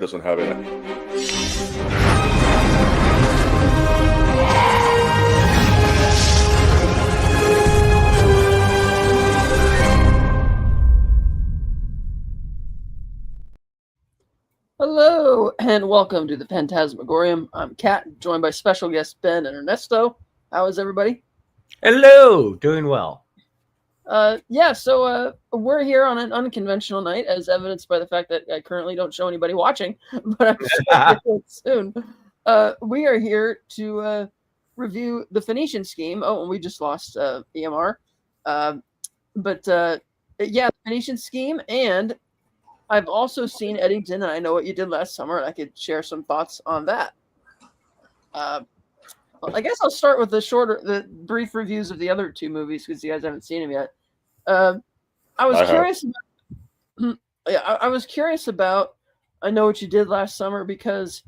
doesn't have it. Hello and welcome to the Fantasmagorium. I'm Kat, joined by special guests Ben and Ernesto. How is everybody? Hello, doing well. So we're here on an unconventional night, as evidenced by the fact that I currently don't show anybody watching, but I'm sure I will soon. We are here to review the Phoenician Scheme. Oh, and we just lost EMR. The Phoenician Scheme, and I've also seen Eddington, and I know what you did last summer, and I could share some thoughts on that. I guess I'll start with the brief reviews of the other two movies because you guys haven't seen them yet. I was curious about I Know What You Did Last Summer because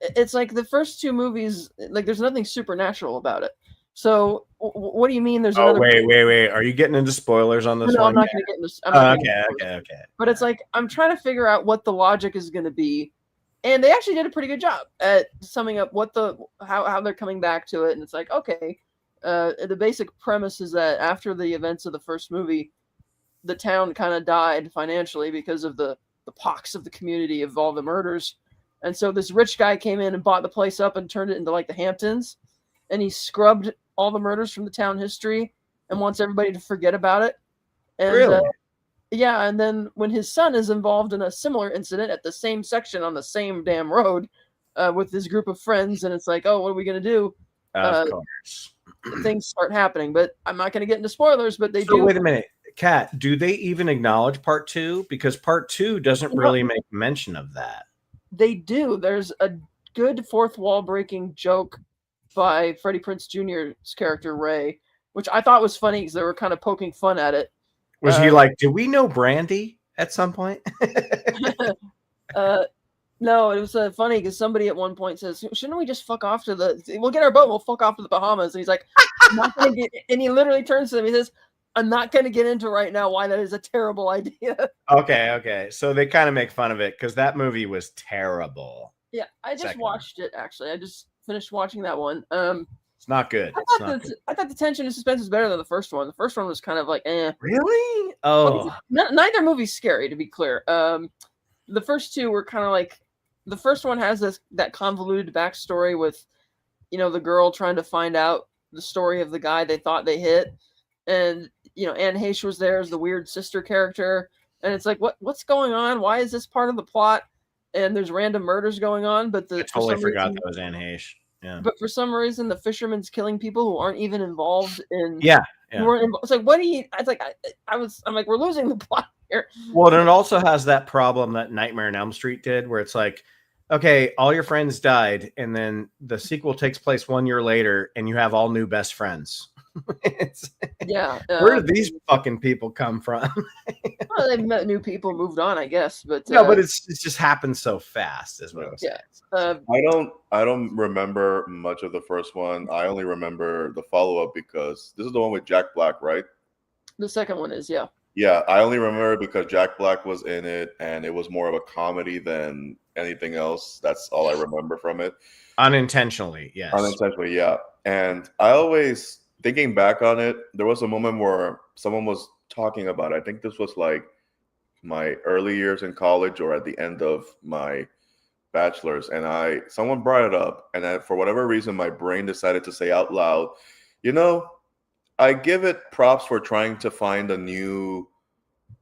it's like the first two movies, like there's nothing supernatural about it. So what do you mean there's another... Wait. Are you getting into spoilers on this No, one? I'm not going to get into... Okay. But it's like, I'm trying to figure out what the logic is going to be. And they actually did a pretty good job at summing up how they're coming back to it. And it's like, okay, the basic premise is that after the events of the first movie, the town kind of died financially because of the pox of the community of all the murders. And so this rich guy came in and bought the place up and turned it into like the Hamptons. And he scrubbed all the murders from the town history and wants everybody to forget about it. And, really? And then when his son is involved in a similar incident at the same section on the same damn road with his group of friends, and it's like, oh, what are we going to do? Of course. Things start happening, but I'm not going to get into spoilers, but they do. Wait a minute. Kat, do they even acknowledge part two? Because part two doesn't really make mention of that. They do. There's a good fourth wall breaking joke by Freddie Prinze Jr.'s character, Ray, which I thought was funny because they were kind of poking fun at it. Was he like, do we know Brandy at some point? No, it was funny because somebody at one point says, shouldn't we just fuck off to we'll get our boat, we'll fuck off to the Bahamas. And he's like, I'm not gonna get, and he literally turns to them, he says, I'm not going to get into right now why that is a terrible idea. Okay. So they kind of make fun of it because that movie was terrible. Yeah, I just watched it, actually. I just finished watching that one. It's not good. I thought the tension and suspense was better than the first one. The first one was kind of like, eh. Really? Oh. Neither movie's scary, to be clear. The first two were kind of like, the first one has that convoluted backstory with, the girl trying to find out the story of the guy they thought they hit. And, Anne Heche was there as the weird sister character. And it's like, what's going on? Why is this part of the plot? And there's random murders going on. But I totally forgot that was Anne Heche. Yeah. But for some reason, the fisherman's killing people who aren't even involved in. Yeah. It's like, what do you? I was like, I'm like, we're losing the plot here. Well, and it also has that problem that Nightmare on Elm Street did, where it's like, okay, all your friends died, and then the sequel takes place 1 year later, and you have all new best friends. Where did these fucking people come from? Well, they've met new people, moved on, I guess. But no, but it's just happened so fast, is what I'm saying. I don't remember much of the first one. I only remember the follow-up because this is the one with Jack Black, right? The second one is, yeah. Yeah, I only remember because Jack Black was in it, and it was more of a comedy than anything else. That's all I remember from it. Unintentionally, yes. Unintentionally, yeah. And I always, thinking back on it, there was a moment where someone was talking about it. I think this was like my early years in college or at the end of my bachelor's, and someone brought it up, and for whatever reason, my brain decided to say out loud, I give it props for trying to find a new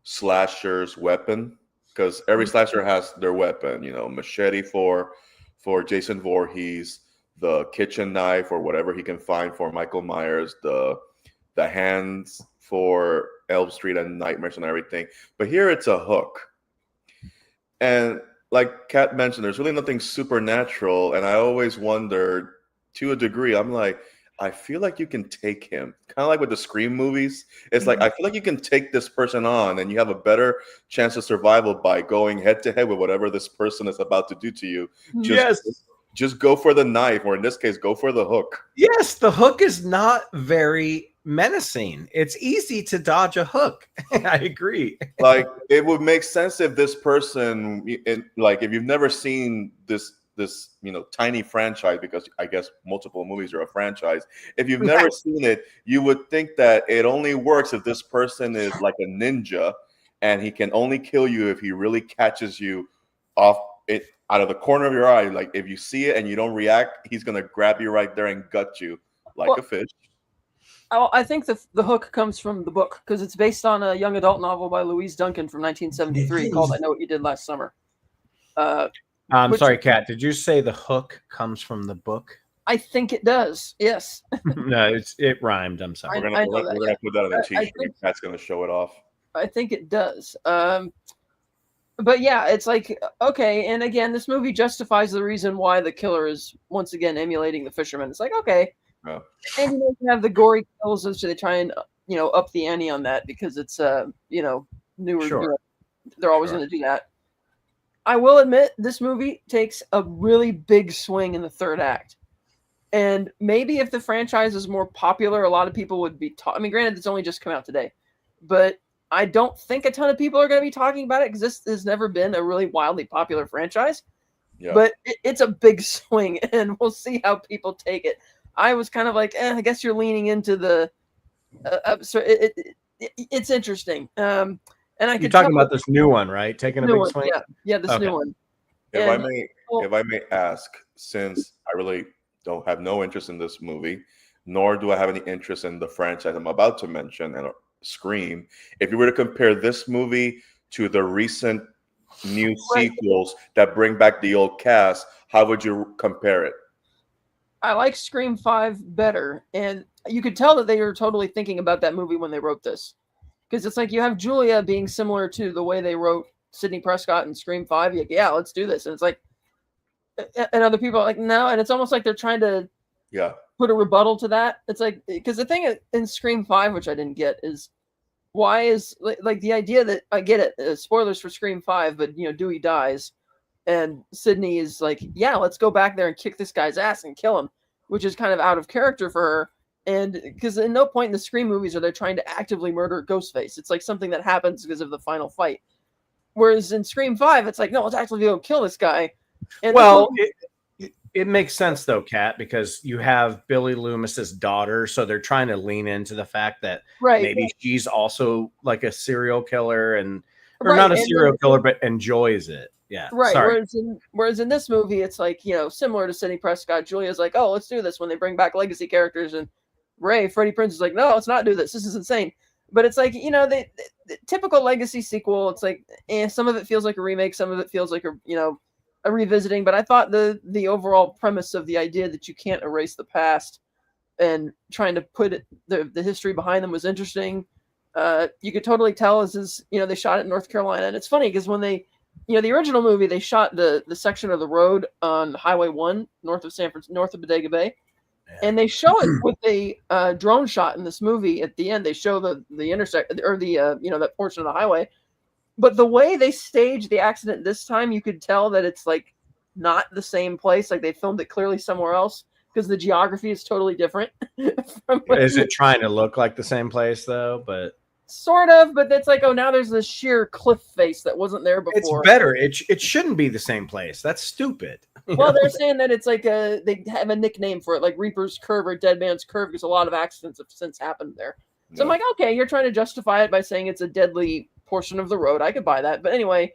slasher's weapon, because every slasher has their weapon, machete for Jason Voorhees, the kitchen knife or whatever he can find for Michael Myers, the hands for Elm Street and Nightmares and everything. But here it's a hook. And like Kat mentioned, there's really nothing supernatural. And I always wondered, to a degree, I'm like, I feel like you can take him. Kind of like with the Scream movies. It's like, I feel like you can take this person on and you have a better chance of survival by going head to head with whatever this person is about to do to you. Just go for the knife, or in this case, go for the hook. Yes, the hook is not very menacing. It's easy to dodge a hook. I agree. Like it would make sense if this person, like if you've never seen this tiny franchise, because I guess multiple movies are a franchise. If you've never seen it, you would think that it only works if this person is like a ninja, and he can only kill you if he really catches you off it out of the corner of your eye. Like if you see it and you don't react, he's gonna grab you right there and gut you like a fish. I think the hook comes from the book, because it's based on a young adult novel by Louise Duncan from 1973 called "I Know What You Did Last Summer." I'm sorry, Kat. Did you say the hook comes from the book? I think it does. Yes. No, it rhymed. I'm sorry. We're gonna put that on the cheat sheet. Kat's gonna show it off. I think it does. But yeah, it's like, okay, and again, this movie justifies the reason why the killer is once again emulating the fisherman. It's like, okay. Oh. And you have the gory kills, so they try and up the ante on that, because it's newer. Sure. They're always going to do that. I will admit, this movie takes a really big swing in the third act, and maybe if the franchise is more popular, a lot of people would be. I mean, granted, it's only just come out today, but I don't think a ton of people are going to be talking about it, because this has never been a really wildly popular franchise. Yeah. But it's a big swing, and we'll see how people take it. I was kind of like, I guess you're leaning into the. It's interesting. And you're talking about this new one, right? Taking a big swing. Yeah, this new one. If I may ask, since I really don't have no interest in this movie, nor do I have any interest in the franchise I'm about to mention, and Scream. If you were to compare this movie to the recent new sequels that bring back the old cast, how would you compare it? I like Scream 5 better, and you could tell that they were totally thinking about that movie when they wrote this, because it's like you have Julia being similar to the way they wrote Sidney Prescott in Scream 5. You're like, yeah, let's do this, and it's like, and other people are like, no, and it's almost like they're trying to put a rebuttal to that. It's like, because the thing in Scream 5, which I didn't get, is why is like the idea that, I get it, spoilers for Scream 5, but Dewey dies. And Sydney is like, yeah, let's go back there and kick this guy's ass and kill him, which is kind of out of character for her. And because at no point in the Scream movies are they trying to actively murder Ghostface. It's like something that happens because of the final fight. Whereas in Scream 5, it's like, no, let's actually go kill this guy. And it makes sense though, Kat, because you have Billy Loomis's daughter, so they're trying to lean into the fact that maybe she's also like a serial killer, or not a serial killer, but enjoys it. Yeah. Right. Sorry. Whereas in this movie, it's like, similar to Sidney Prescott, Julia's like, oh, let's do this when they bring back legacy characters. And Freddie Prinze is like, no, let's not do this. This is insane. But it's like, the typical legacy sequel, it's like, some of it feels like a remake. Some of it feels like a revisiting. But I thought the overall premise of the idea that you can't erase the past and trying to put the history behind them was interesting. You could totally tell they shot it in North Carolina. And it's funny because when they, the original movie, they shot the section of the road on Highway 1 north of San Francisco, north of Bodega Bay, and they show it with a drone shot in this movie. At the end, they show the intersect or the that portion of the highway. But the way they staged the accident this time, you could tell that it's like not the same place. Like they filmed it clearly somewhere else because the geography is totally different. Is it trying to look like the same place though? But sort of, but that's like, oh, now there's this sheer cliff face that wasn't there before. It's better. It shouldn't be the same place. That's stupid. Well, they're saying that it's like they have a nickname for it, like Reaper's Curve or Dead Man's Curve, because a lot of accidents have since happened there. So I'm like, okay, you're trying to justify it by saying it's a deadly portion of the road. I could buy that. But anyway,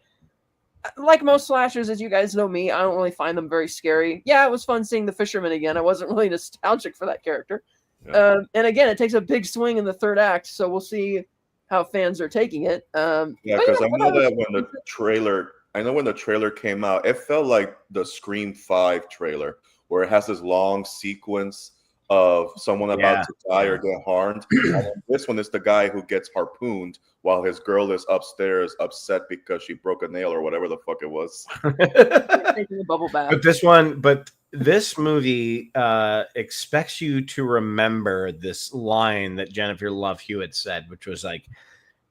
like most slashers, as you guys know me, I don't really find them very scary. Yeah, it was fun seeing the fisherman again. I wasn't really nostalgic for that character. Yeah. And again, it takes a big swing in the third act, so we'll see how fans are taking it. Yeah, because I know that when the trailer came out, it felt like the Scream 5 trailer, where it has this long sequence of someone about to die or get harmed. And this one is the guy who gets harpooned while his girl is upstairs upset because she broke a nail or whatever the fuck it was. Taking a bubble bath. But this movie expects you to remember this line that Jennifer Love Hewitt said, which was like,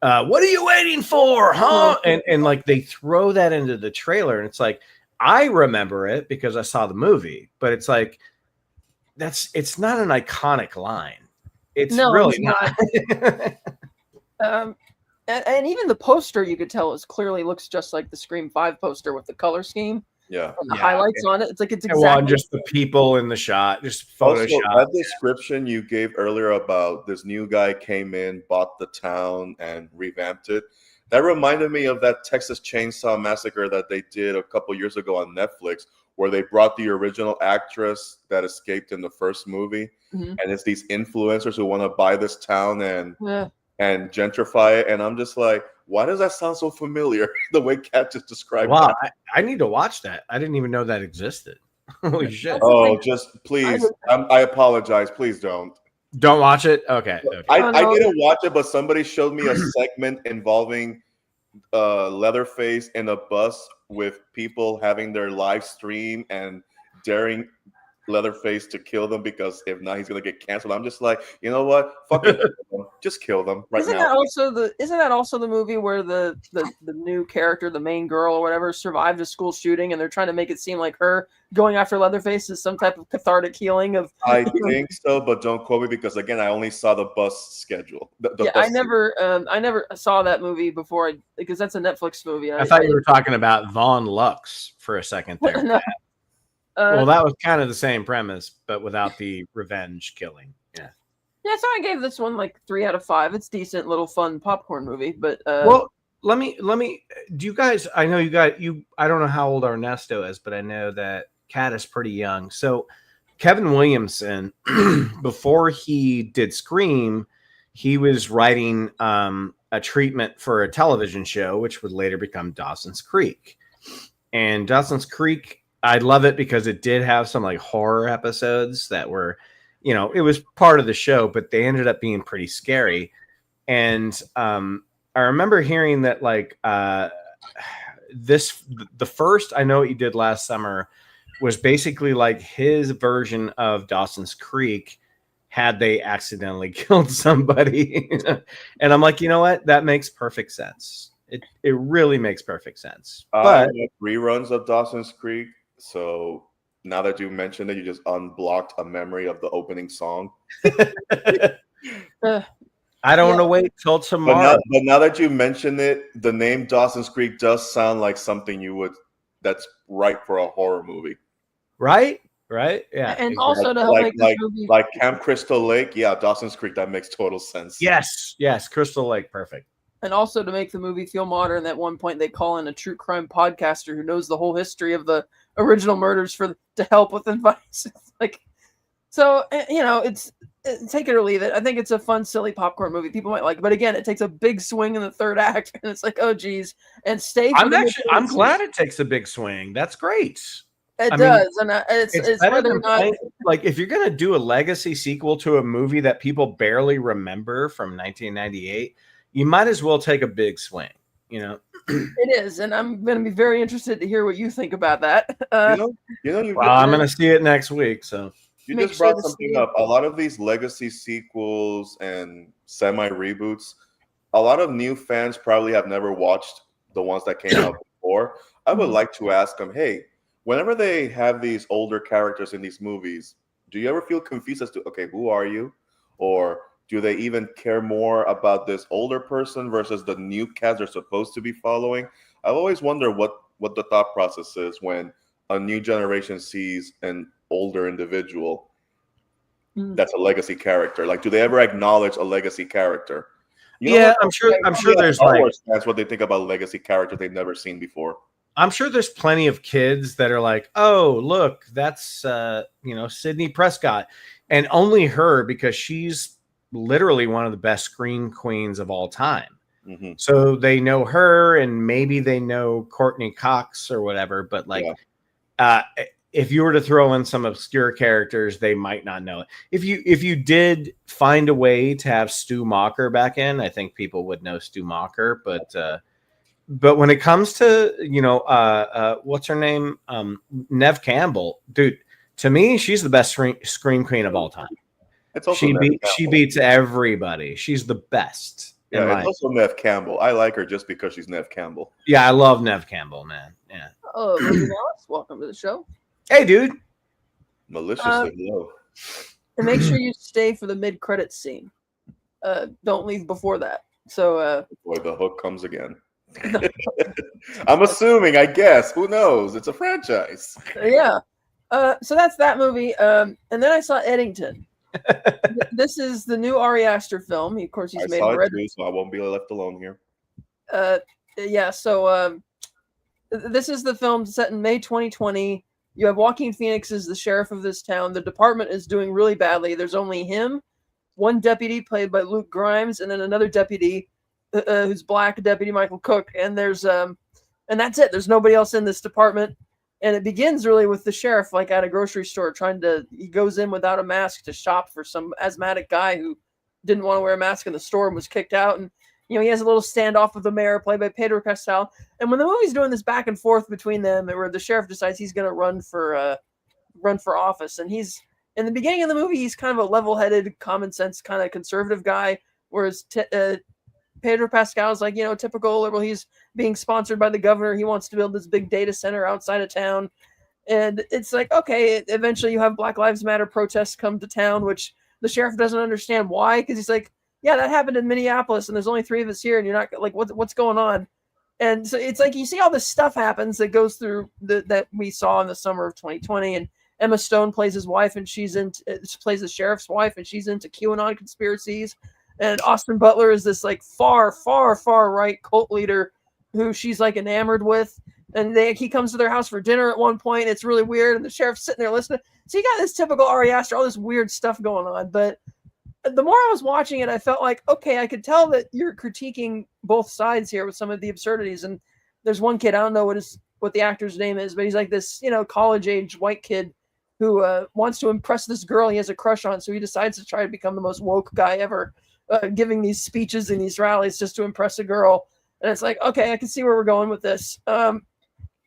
what are you waiting for, huh? And like they throw that into the trailer, and it's like, I remember it because I saw the movie, but it's like, it's not an iconic line. It's No, really it's not. And even the poster, you could tell, clearly looks just like the Scream 5 poster with the color scheme Yeah. and the highlights on it. It's like it's Well, and exactly just the people in the shot, just Also, Photoshop. that description you gave earlier about this new guy came in, bought the town, and revamped it. That reminded me of that Texas Chainsaw Massacre that they did a couple years ago on Netflix, where they brought the original actress that escaped in the first movie, Mhm. and it's these influencers who want to buy this town and Yeah. gentrify it. And I'm just like, why does that sound so familiar? The way Kat just described Wow, that. I need to watch that. I didn't even know that existed. Holy shit! That's the Oh, thing. just please. I apologize. Please don't. Don't watch it. Okay. I no. didn't watch it, but somebody showed me a segment involving Leatherface in a bus with people having their live stream and daring Leatherface to kill them because if not, he's gonna get canceled. I'm just like, you know what? Fuck it, just kill them right Isn't now. that also the movie where the new character, the main girl or whatever, survived a school shooting and they're trying to make it seem like her going after Leatherface is some type of cathartic healing of I think so, but don't quote me because again, I only saw the bus schedule. Yeah, I never saw that movie before because that's a Netflix movie. I thought you were talking about Vaughn Lux for a second there. No. Well, that was kind of the same premise, but without the revenge killing. Yeah. Yeah, so I gave this one like 3 out of 5. It's decent, little fun popcorn movie, but well, let me. Do you guys? I know you got you. I don't know how old Ernesto is, but I know that Kat is pretty young. So Kevin Williamson, before he did Scream, he was writing a treatment for a television show, which would later become Dawson's Creek. And Dawson's Creek, I love it because it did have some like horror episodes that were, it was part of the show, but they ended up being pretty scary. And I remember hearing that like the first I Know What You Did Last Summer was basically like his version of Dawson's Creek had they accidentally killed somebody. And I'm like, you know what? That makes perfect sense. It really makes perfect sense. But reruns of Dawson's Creek. So now that you mentioned it, you just unblocked a memory of the opening song. I don't want to wait till tomorrow. But now that you mention it, the name Dawson's Creek does sound like something that's right for a horror movie. Right? Yeah. And also to help make this movie like Camp Crystal Lake, yeah, Dawson's Creek, that makes total sense. Yes, Crystal Lake, perfect. And also to make the movie feel modern, at one point they call in a true crime podcaster who knows the whole history of the original murders to help with advice. It's take it or leave it. I think it's a fun, silly popcorn movie. People might like it. But again, it takes a big swing in the third act, and it's like, oh geez. And I'm glad it takes a big swing. That's great. It does, and it's better whether than or not like if you're gonna do a legacy sequel to a movie that people barely remember from 1998, you might as well take a big swing. It is, and I'm going to be very interested to hear what you think about that. I'm going to see it next week. So you just brought something up. A lot of these legacy sequels and semi reboots, a lot of new fans probably have never watched the ones that came out before. I would like to ask them, hey, whenever they have these older characters in these movies, do you ever feel confused as to, okay, who are you? Or do they even care more about this older person versus the new cast they're supposed to be following? I've always wondered what the thought process is when a new generation sees an older individual that's a legacy character. Like, do they ever acknowledge a legacy character? I'm sure there's that's what they think about legacy characters they've never seen before. I'm sure there's plenty of kids that are like, oh, look, that's Sidney Prescott, and only her because she's literally one of the best screen queens of all time. Mm-hmm. So they know her, and maybe they know Courtney Cox or whatever. But if you were to throw in some obscure characters, they might not know it. If you did find a way to have Stu Macher back in, I think people would know Stu Macher. But when it comes to what's her name, Neve Campbell, dude, to me she's the best screen queen of all time. She beats everybody. She's the best. Yeah, it's also Neve Campbell. I like her just because she's Neve Campbell. Yeah, I love Neve Campbell, man. Yeah. Alice, welcome to the show. Hey, dude. Maliciously low. And make sure you stay for the mid-credits scene. Don't leave before that. So, boy, the hook comes again. I'm assuming, I guess. Who knows? It's a franchise. Yeah. So that's that movie. And then I saw Eddington. This is the new Ari Aster film. Of course, he's I made saw it Hereditary. too, so I won't be left alone here. Yeah. So this is the film set in May 2020. You have Joaquin Phoenix as the sheriff of this town. The department is doing really badly. There's only him, one deputy played by Luke Grimes, and then another deputy who's black, Deputy Michael Cook. And there's and that's it. There's nobody else in this department. And it begins really with the sheriff, like at a grocery store, he goes in without a mask to shop for some asthmatic guy who didn't want to wear a mask in the store and was kicked out. And, he has a little standoff with the mayor, played by Pedro Pascal. And when the movie's doing this back and forth between them, where the sheriff decides he's going to run for office, and he's in the beginning of the movie, he's kind of a level-headed, common sense kind of conservative guy, whereas Pedro Pascal is like, typical liberal. He's being sponsored by the governor. He wants to build this big data center outside of town. And it's like, okay, eventually you have Black Lives Matter protests come to town, which the sheriff doesn't understand why, because he's like, yeah, that happened in Minneapolis, and there's only 3 of us here, and you're not like, what's going on? And so it's like you see all this stuff happens that goes through that we saw in the summer of 2020, and Emma Stone plays his wife, and she plays the sheriff's wife, and she's into QAnon conspiracies. And Austin Butler is this like far, far, far right cult leader who she's like enamored with. And he comes to their house for dinner at one point. It's really weird. And the sheriff's sitting there listening. So you got this typical Ari Aster, all this weird stuff going on. But the more I was watching it, I felt like, okay, I could tell that you're critiquing both sides here with some of the absurdities. And there's one kid, I don't know what the actor's name is, but he's like this, college age white kid who wants to impress this girl he has a crush on. So he decides to try to become the most woke guy ever. Giving these speeches in these rallies just to impress a girl. And it's like, okay, I can see where we're going with this. But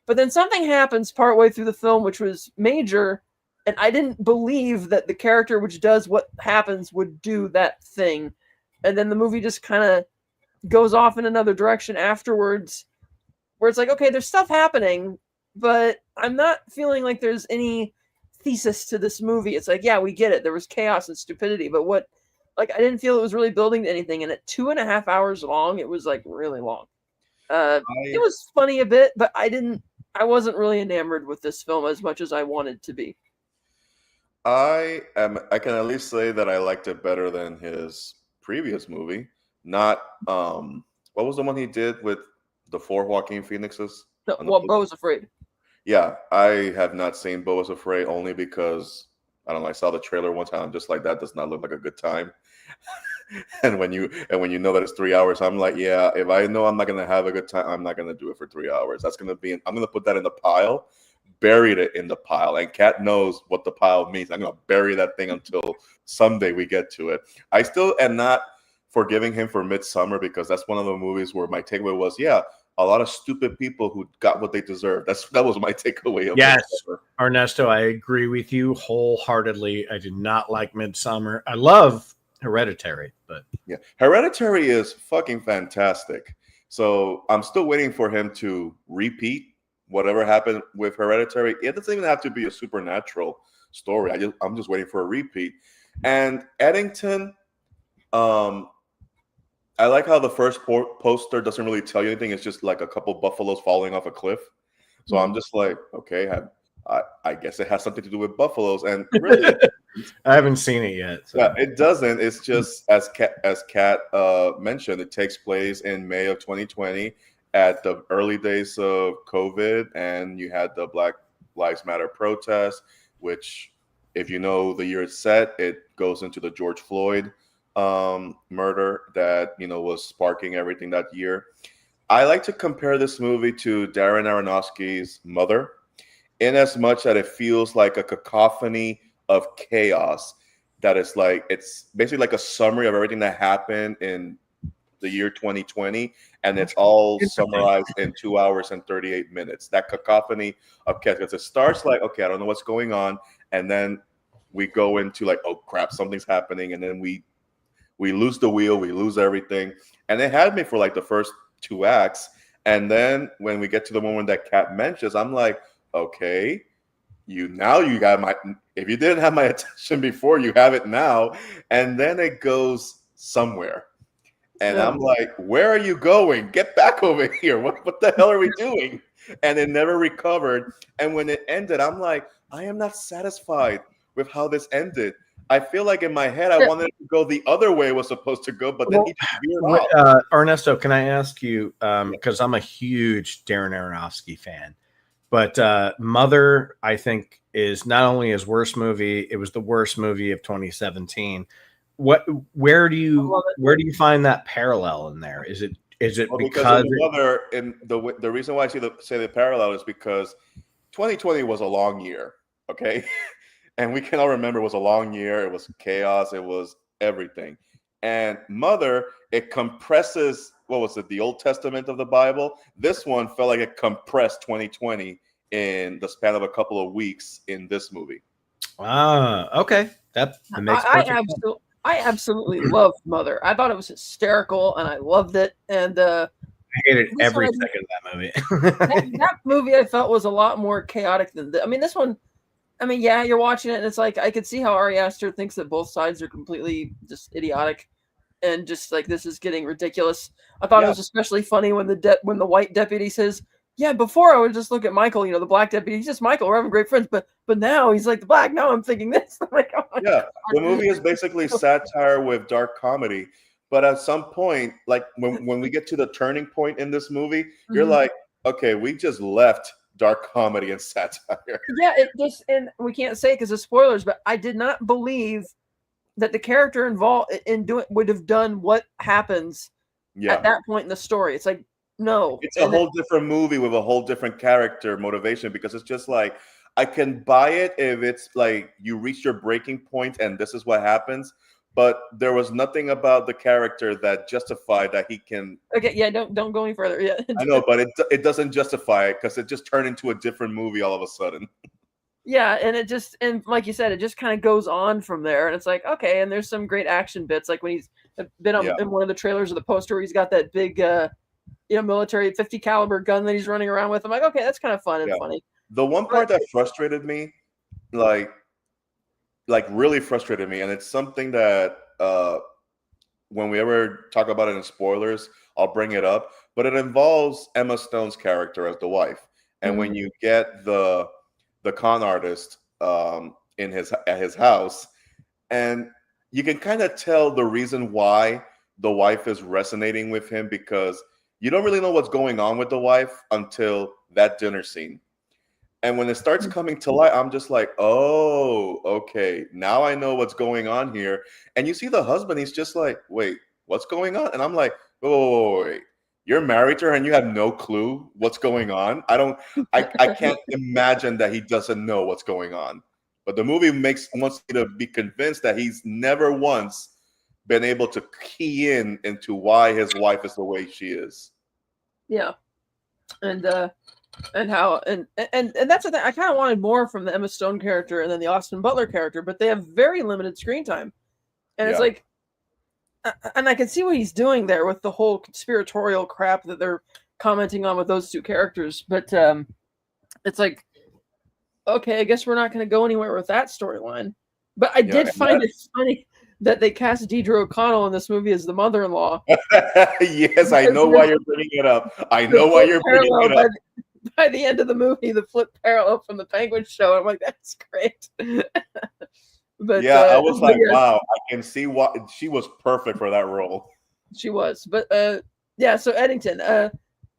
then something happens partway through the film, which was major. And I didn't believe that the character which does what happens would do that thing. And then the movie just kind of goes off in another direction afterwards, where it's like, okay, there's stuff happening, but I'm not feeling like there's any thesis to this movie. It's like, yeah, we get it. There was chaos and stupidity, but I didn't feel it was really building to anything. And at 2.5 hours long, it was like really long. It was funny a bit, but I wasn't really enamored with this film as much as I wanted to be. I can at least say that I liked it better than his previous movie. Not what was the one he did with the 4 Joaquin Phoenixes? No, well, Beau was Afraid. Yeah, I have not seen Beau was Afraid only because I don't know. I saw the trailer one time. I'm just like, that does not look like a good time. and when you know that it's 3 hours, I'm like, yeah. If I know I'm not gonna have a good time, I'm not gonna do it for 3 hours. I'm gonna put that in the pile, buried it in the pile. And Kat knows what the pile means. I'm gonna bury that thing until someday we get to it. I still am not forgiving him for Midsummer because that's one of the movies where my takeaway was, yeah, a lot of stupid people who got what they deserved. That was my takeaway. Yes, Ernesto, I agree with you wholeheartedly. I did not like Midsummer. I love Hereditary, but yeah, Hereditary is fucking fantastic. So I'm still waiting for him to repeat whatever happened with Hereditary. It doesn't even have to be a supernatural story. I'm just waiting for a repeat. And Eddington, I like how the first poster doesn't really tell you anything. It's just like a couple buffaloes falling off a cliff. So I'm just like, okay, I guess it has something to do with buffaloes. And really, I haven't seen it yet. So. Yeah, it doesn't. It's just as Kat mentioned, it takes place in May of 2020 at the early days of COVID, and you had the Black Lives Matter protest, which, if you know the year it's set, it goes into the George Floyd murder that was sparking everything that year. I like to compare this movie to Darren Aronofsky's Mother, in as much that it feels like a cacophony of chaos. That it's basically like a summary of everything that happened in the year 2020, and it's all summarized in 2 hours and 38 minutes. That cacophony of chaos. Because it starts like, okay, I don't know what's going on, and then we go into like, oh crap, something's happening, and then we lose the wheel, we lose everything. And it had me for like the first 2 acts. And then when we get to the moment that Kat mentions, I'm like, okay, you got my, if you didn't have my attention before, you have it now. And then it goes somewhere. And Yeah. I'm like, where are you going? Get back over here. What the hell are we doing? And it never recovered. And when it ended, I'm like, I am not satisfied with how this ended. I feel like in my head, I wanted it to go the other way it was supposed to go, but then he just veered off. Ernesto, can I ask you, because I'm a huge Darren Aronofsky fan, but Mother, I think, is not only his worst movie, it was the worst movie of 2017. Where do you find that parallel in there? Is it Well, because in Mother, and the reason why I say the parallel is because 2020 was a long year, okay? And we can all remember it was a long year. It was chaos. It was everything. And Mother, it compresses, what was it, the Old Testament of the Bible? This one felt like it compressed 2020 in the span of a couple of weeks in this movie. Okay. That makes perfect sense. I absolutely loved Mother. I thought it was hysterical, and I loved it. And I hated every second of that movie. that movie I felt was a lot more chaotic than this. I mean, this one, I mean, yeah, you're watching it, and it's like I could see how Ari Aster thinks that both sides are completely just idiotic, and just like this is getting ridiculous. I thought it was especially funny when the white deputy says, "Yeah, before I would just look at Michael, the black deputy. He's just Michael. We're having great friends, but now he's like the black. Now I'm thinking this." I'm like, oh my God. The movie is basically satire with dark comedy. But at some point, like when we get to the turning point in this movie, you're like, okay, we just left dark comedy and satire. Yeah, it just, and we can't say because of spoilers, but I did not believe that the character involved in doing would have done what happens at that point in the story. It's like, no, it's a whole different movie with a whole different character motivation, because it's just like, I can buy it if it's like you reach your breaking point and this is what happens. But there was nothing about the character that justified that he can. Okay, yeah, don't go any further. Yeah, I know, but it doesn't justify it because it just turned into a different movie all of a sudden. Yeah, and like you said, it just kind of goes on from there, and it's like, okay, and there's some great action bits, like when he's been in one of the trailers of the poster where he's got that big, military 50 caliber gun that he's running around with. I'm like, okay, that's kind of fun and funny. The one part that frustrated me, like really frustrated me, and it's something that when we ever talk about it in spoilers, I'll bring it up, but it involves Emma Stone's character as the wife. And when you get the con artist at his house, and you can kind of tell the reason why the wife is resonating with him, because you don't really know what's going on with the wife until that dinner scene. And when it starts coming to light, I'm just like, oh, okay, now I know what's going on here. And you see the husband, he's just like, wait, what's going on? And I'm like, oh, wait, you're married to her and you have no clue what's going on? I can't imagine that he doesn't know what's going on. But the movie wants you to be convinced that he's never once been able to key into why his wife is the way she is. Yeah. And how and that's the thing. I kind of wanted more from the Emma Stone character and then the Austin Butler character, but they have very limited screen time. And it's like, and I can see what he's doing there with the whole conspiratorial crap that they're commenting on with those two characters. But it's like, okay, I guess we're not going to go anywhere with that storyline. But I did find it funny that they cast Deidre O'Connell in this movie as the mother-in-law. Yes, I know why you're bringing it up. I know why you're bringing it up. By the end of the movie, the flip parallel from the Penguin Show, I'm like, that's great. But I was like, wow, I can see why she was perfect for that role. She was, but so Eddington,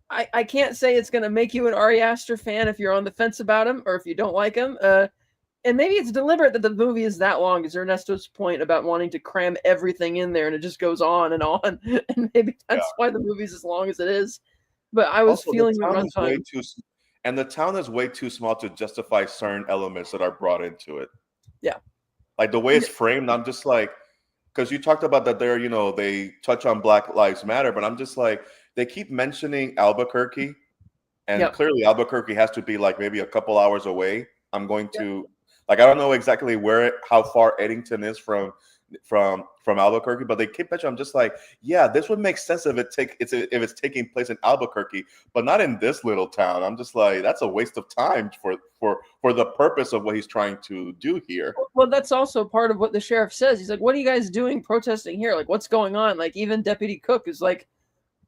I can't say it's going to make you an Ari Aster fan if you're on the fence about him or if you don't like him. And maybe it's deliberate that the movie is that long, is Ernesto's point about wanting to cram everything in there and it just goes on. And maybe that's why the movie's as long as it is. But I was also, feeling the runtime. And the town is way too small to justify certain elements that are brought into it. Yeah. Like the way it's framed, I'm just like, because you talked about that there, they touch on Black Lives Matter, but I'm just like, they keep mentioning Albuquerque. And clearly Albuquerque has to be like maybe a couple hours away. I'm going to, like, I don't know exactly how far Eddington is from from Albuquerque, but they keep mentioning. I'm just like, yeah, this would make sense if it's taking place in Albuquerque, but not in this little town. I'm just like, that's a waste of time for the purpose of what he's trying to do here. Well, that's also part of what the sheriff says. He's like, "What are you guys doing protesting here? Like, what's going on?" Like, even Deputy Cook is like,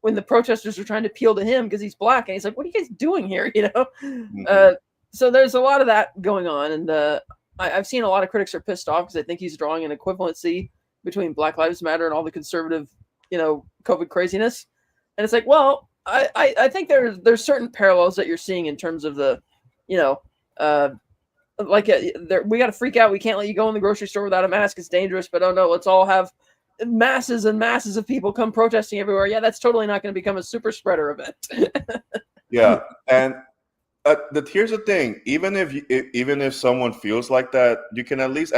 when the protesters are trying to appeal to him because he's black, and he's like, "What are you guys doing here?" You know. Mm-hmm. So there's a lot of that going on, and I've seen a lot of critics are pissed off because I think he's drawing an equivalency between Black Lives Matter and all the conservative, COVID craziness. And it's like, well, I think there's certain parallels that you're seeing in terms of the, we got to freak out. We can't let you go in the grocery store without a mask. It's dangerous. But oh no, let's all have masses and masses of people come protesting everywhere. Yeah, that's totally not going to become a super spreader event. Yeah, and here's the thing. Even if someone feels like that, you can at least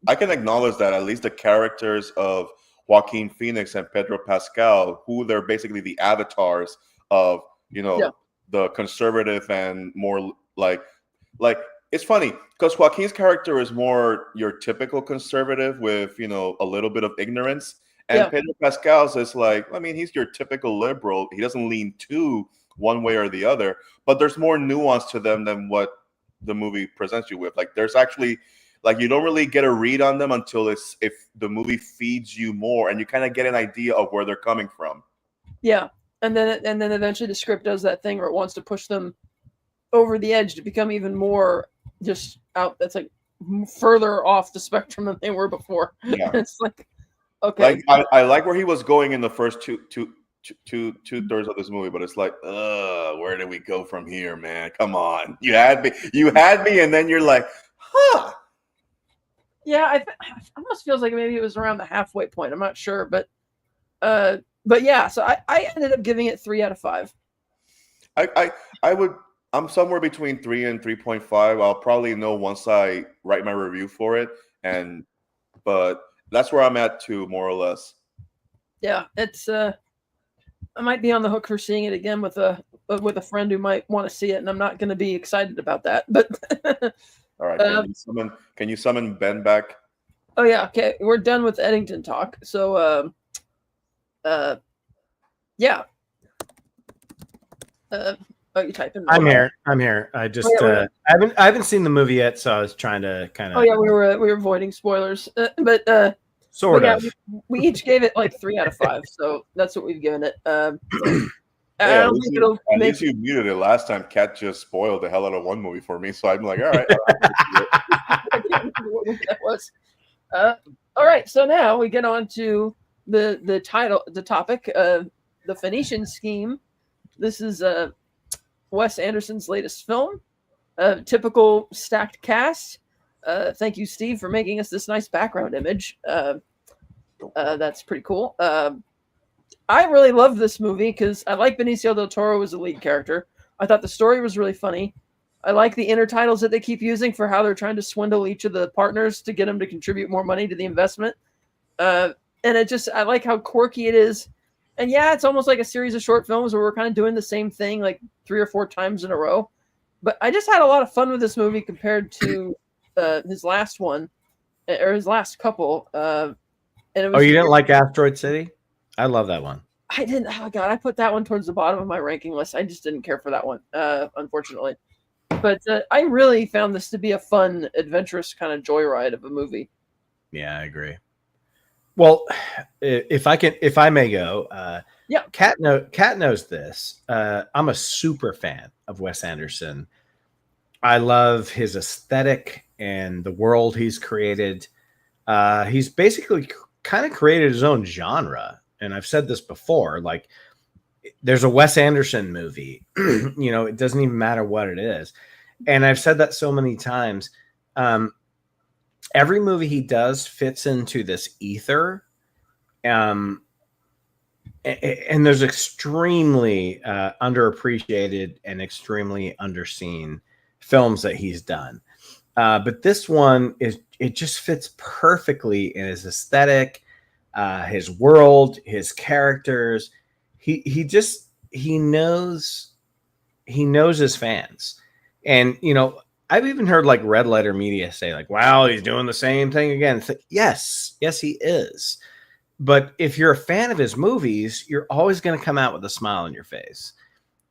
I can acknowledge that at least the characters of Joaquin Phoenix and Pedro Pascal, who they're basically the avatars of, the conservative and more like it's funny because Joaquin's character is more your typical conservative with, a little bit of ignorance. And Pedro Pascal's is like, I mean, he's your typical liberal. He doesn't lean too one way or the other, but there's more nuance to them than what the movie presents you with. Like, there's actually, like, you don't really get a read on them until if the movie feeds you more and you kind of get an idea of where they're coming from. Yeah. And then eventually the script does that thing where it wants to push them over the edge to become even more just out. That's like further off the spectrum than they were before. Yeah. It's like, okay. Like, I like where he was going in the first two-thirds of this movie, but it's like, where do we go from here, man? Come on. You had me, and then you're like, huh. Yeah, it almost feels like maybe it was around the halfway point. I'm not sure, but yeah. So I ended up giving it 3 out of 5. I'm somewhere between 3 and 3.5. I'll probably know once I write my review for it, but that's where I'm at too, more or less. Yeah, it's I might be on the hook for seeing it again with a friend who might want to see it, and I'm not going to be excited about that. But all right, can you summon Ben back? Oh yeah, okay. We're done with Eddington talk. So yeah. Oh, you type in. I'm here. I just I haven't seen the movie yet, so I was trying to kind of. Oh yeah, we were avoiding spoilers, but sort of. We each gave it like 3 out of 5, so that's what we've given it. At least you muted it last time. Kat just spoiled the hell out of one movie for me, so I'm like, all right. I can't remember what movie that was. All right, so now we get on to the topic, the Phoenician Scheme. This is Wes Anderson's latest film. Typical stacked cast. Thank you, Steve, for making us this nice background image. That's pretty cool. I really love this movie because I like Benicio del Toro as the lead character. I thought the story was really funny. I like the intertitles that they keep using for how they're trying to swindle each of the partners to get them to contribute more money to the investment. And I like how quirky it is. And yeah, it's almost like a series of short films where we're kind of doing the same thing like 3 or 4 times in a row. But I just had a lot of fun with this movie compared to his last one, or his last couple. And it was, you didn't like Asteroid City? I love that one. I didn't. Oh God, I put that one towards the bottom of my ranking list. I just didn't care for that one, unfortunately. But I really found this to be a fun, adventurous kind of joyride of a movie. Yeah, I agree. Well, if I may go, yeah. Kat knows this. I'm a super fan of Wes Anderson. I love his aesthetic and the world he's created. He's basically kind of created his own genre. And I've said this before, like there's a Wes Anderson movie, it doesn't even matter what it is. And I've said that so many times. Every movie he does fits into this ether. And there's extremely underappreciated and extremely underseen films that he's done. But this one it just fits perfectly in his aesthetic, his world, his characters. He knows his fans. And I've even heard like red letter media say like, wow, he's doing the same thing again. It's like, yes, he is. But if you're a fan of his movies, you're always going to come out with a smile on your face.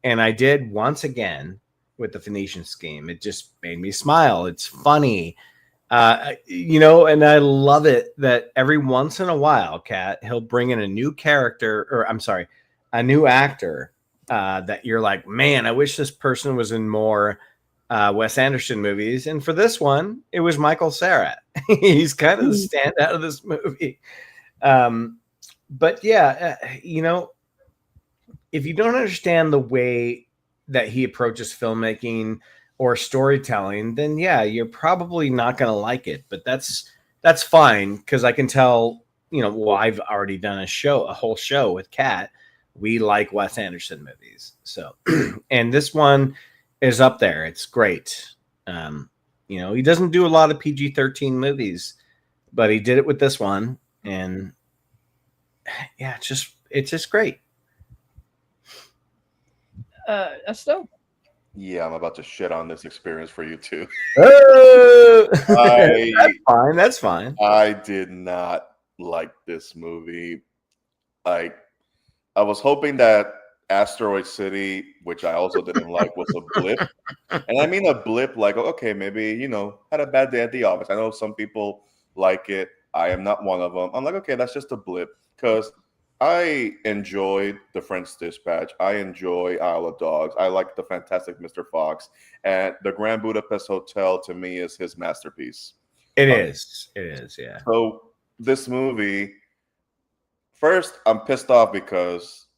And I did once again with the Phoenician Scheme. It just made me smile. It's funny. And I love it that every once in a while, Kat, he'll bring in a new character, or I'm sorry, a new actor that you're like, man, I wish this person was in more Wes Anderson movies. And for this one, it was Michael Cera. He's kind of the standout of this movie. But yeah, if you don't understand the way that he approaches filmmaking or storytelling, then yeah, you're probably not going to like it. But that's fine, because I can tell, well, I've already done a whole show with Kat. We like Wes Anderson movies. So, and this one is up there. It's great. He doesn't do a lot of PG-13 movies, but he did it with this one. And yeah, it's just great. Estelle? Yeah, I'm about to shit on this experience for you too. That's fine. I did not like this movie. I was hoping that Asteroid City, which I also didn't like, was a blip. And I mean a blip like, okay, maybe, had a bad day at the office. I know some people like it. I am not one of them. I'm like, okay, that's just a blip. Because I enjoyed The French Dispatch. I enjoy Isle of Dogs. I like The Fantastic Mr. Fox. And The Grand Budapest Hotel, to me, is his masterpiece. It is, yeah. So this movie, first, I'm pissed off because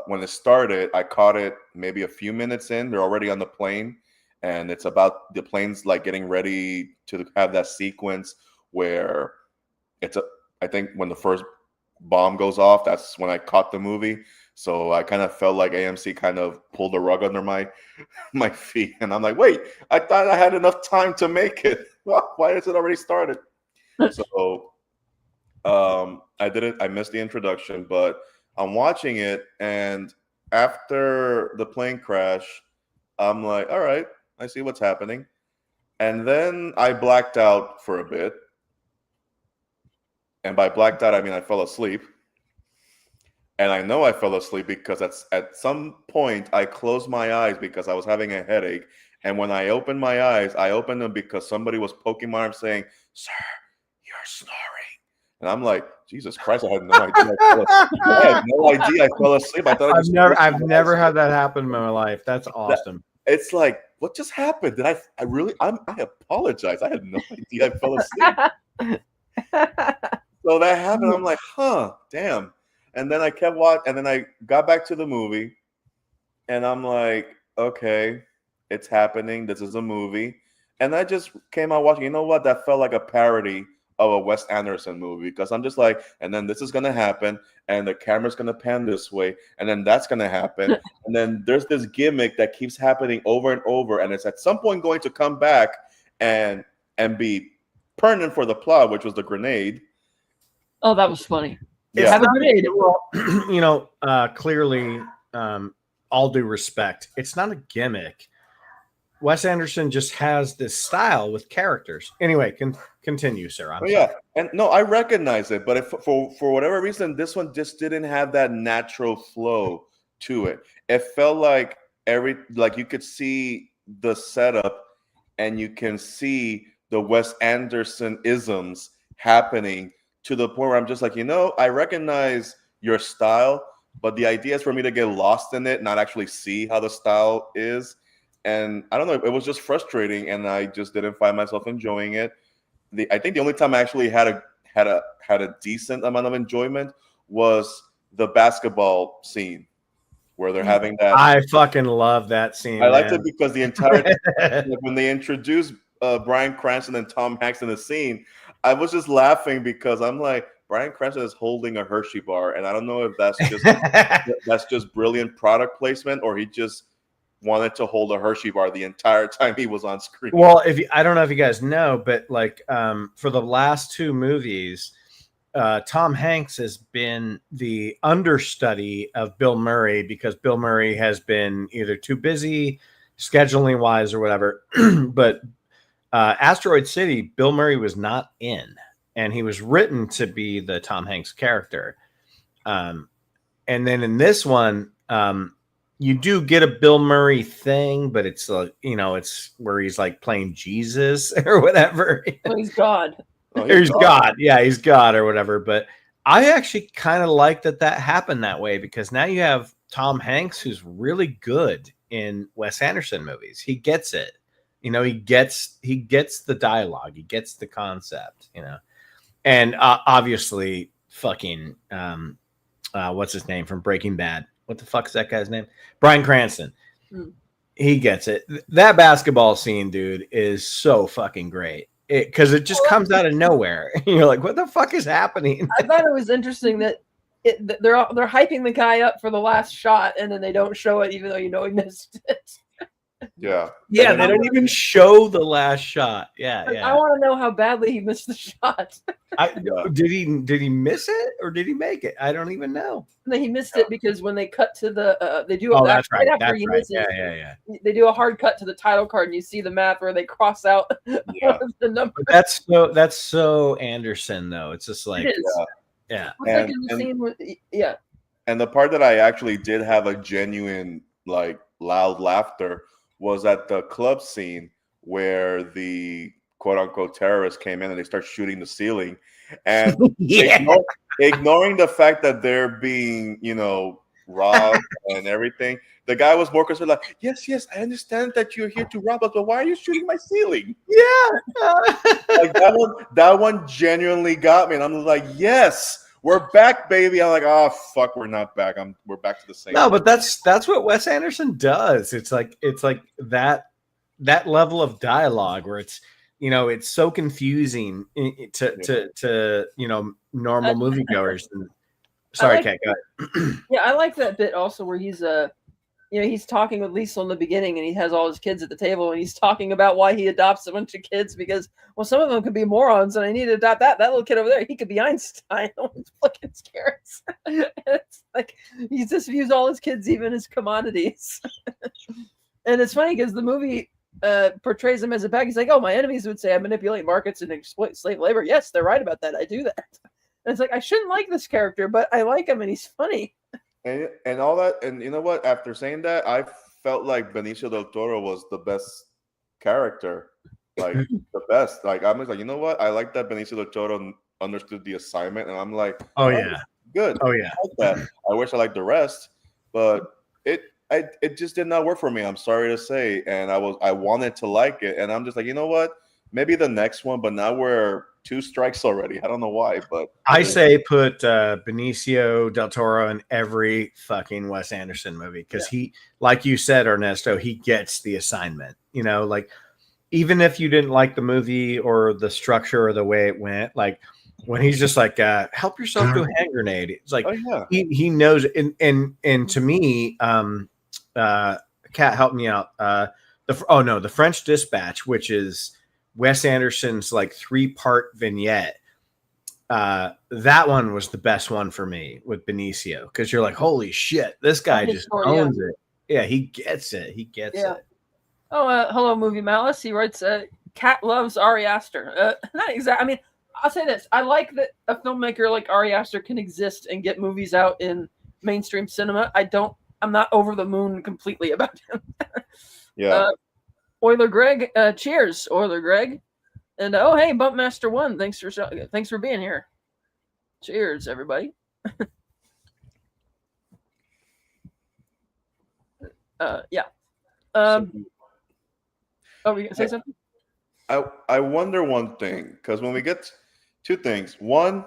when it started, I caught it maybe a few minutes in. They're already on the plane. And it's about the plane's like getting ready to have that sequence where I think when the first bomb goes off, that's when I caught the movie. So I kind of felt like AMC kind of pulled the rug under my feet, and I'm like, wait, I thought I had enough time to make it. Why is it already started? So I did it. I missed the introduction, but I'm watching it, and after the plane crash, I'm like, all right, I see what's happening. And then I blacked out for a bit. And by blacked out, I mean I fell asleep. And I know I fell asleep because at some point I closed my eyes because I was having a headache. And when I opened my eyes, I opened them because somebody was poking my arm saying, "Sir, you're snoring." And I'm like, Jesus Christ, I had no idea. I had no idea I fell asleep. I thought I've never had that happen in my life. That's awesome. It's like, what just happened? Did I apologize. I had no idea I fell asleep. So that happened. I'm like, damn. And then I kept watching, and then I got back to the movie, and I'm like, okay, it's happening. This is a movie. And I just came out watching. You know what? That felt like a parody of a Wes Anderson movie, because I'm just like, and then this is going to happen, and the camera's going to pan this way, and then that's going to happen. And then there's this gimmick that keeps happening over and over, and it's at some point going to come back and be pertinent for the plot, which was the grenade. Oh, that was funny. Yeah. Clearly, all due respect, it's not a gimmick. Wes Anderson just has this style with characters. Anyway, continue, sir. Yeah, and no, I recognize it, but if for whatever reason, this one just didn't have that natural flow to it. It felt like you could see the setup, and you can see the Wes Anderson isms happening to the point where I'm just like, I recognize your style, but the idea is for me to get lost in it, not actually see how the style is. And I don't know, it was just frustrating, and I just didn't find myself enjoying it. I think the only time I actually had a decent amount of enjoyment was the basketball scene where they're having that. I fucking love that scene. I liked it because the entire when they introduced Bryan Cranston and Tom Hanks in the scene, I was just laughing because I'm like, Bryan Cranston is holding a Hershey bar, and I don't know if that's just brilliant product placement, or he just wanted to hold a Hershey bar the entire time he was on screen. Well, I don't know if you guys know, but for the last two movies, Tom Hanks has been the understudy of Bill Murray, because Bill Murray has been either too busy scheduling wise or whatever. But Asteroid City, Bill Murray was not in, and he was written to be the Tom Hanks character. And then in this one, you do get a Bill Murray thing, but it's it's where he's like playing Jesus or whatever. Well, he's God. Oh, He's God. Yeah, he's God or whatever. But I actually kind of like that happened that way, because now you have Tom Hanks, who's really good in Wes Anderson movies. He gets it. He gets the dialogue. He gets the concept, And obviously fucking what's his name from Breaking Bad? What the fuck is that guy's name? Bryan Cranston. He gets it. That basketball scene, dude, is so fucking great. Because it just comes out of nowhere. You're like, what the fuck is happening? I thought it was interesting that they're hyping the guy up for the last shot, and then they don't show it, even though he missed it. Yeah. Yeah, they don't even show the last shot. Yeah. I want to know how badly he missed the shot. Did he miss it or did he make it? I don't even know. He missed it because when they cut to the they do that's right. after he misses, Yeah. They do a hard cut to the title card, and you see the math where they cross out the number. But that's so Anderson though. It's just like yeah. Like in the scene with, And the part that I actually did have a genuine like loud laughter was at the club scene where the quote unquote terrorists came in and they start shooting the ceiling, and ignoring the fact that they're being, robbed and everything. The guy was more concerned, like, yes, I understand that you're here to rob us, but why are you shooting my ceiling? Yeah. Like that one genuinely got me. And I'm like, yes, we're back, baby. I'm like, oh fuck, we're not back. We're back to the same. No, but that's what Wes Anderson does. It's like that level of dialogue where it's it's so confusing to normal moviegoers. Sorry, Kat, go ahead. Yeah, I like that bit also where he's he's talking with Lisa in the beginning, and he has all his kids at the table, and he's talking about why he adopts a bunch of kids, because some of them could be morons, and I need to adopt that little kid over there. He could be Einstein. No one's flicking his carrots. It's like he just views all his kids even as commodities. And it's funny because the movie portrays him as a bag. He's like, oh, my enemies would say I manipulate markets and exploit slave labor. Yes, they're right about that. I do that. And it's like, I shouldn't like this character, but I like him, and he's funny. And all that, and you know what? After saying that, I felt like Benicio del Toro was the best character, like the best. Like I'm just like, you know what? I like that Benicio del Toro understood the assignment, and I'm like, oh yeah, good. Oh yeah, I like that. I wish I liked the rest, but it just did not work for me. I'm sorry to say, and I wanted to like it, and I'm just like, you know what? Maybe the next one, but now we're 2 strikes already. I don't know why, but I say put Benicio del Toro in every fucking Wes Anderson movie, because he, like you said, Ernesto, he gets the assignment. Like even if you didn't like the movie or the structure or the way it went, like when he's just like, help yourself to a hand grenade. It's like he knows. And to me, Kat, help me out. The French Dispatch, which is Wes Anderson's like 3-part vignette. That one was the best one for me with Benicio, because you're like, holy shit, this guy just owns it. Yeah, he gets it. He gets it. Oh, hello, Movie Malice. He writes, Kat loves Ari Aster. Not exactly. I mean, I'll say this. I like that a filmmaker like Ari Aster can exist and get movies out in mainstream cinema. I'm not over the moon completely about him. Yeah. Euler Greg, cheers, Euler Greg, and oh hey, Bumpmaster 1, thanks for being here. Cheers, everybody. Yeah. Oh, we gonna say something? I wonder one thing, because when we get 2 things. One,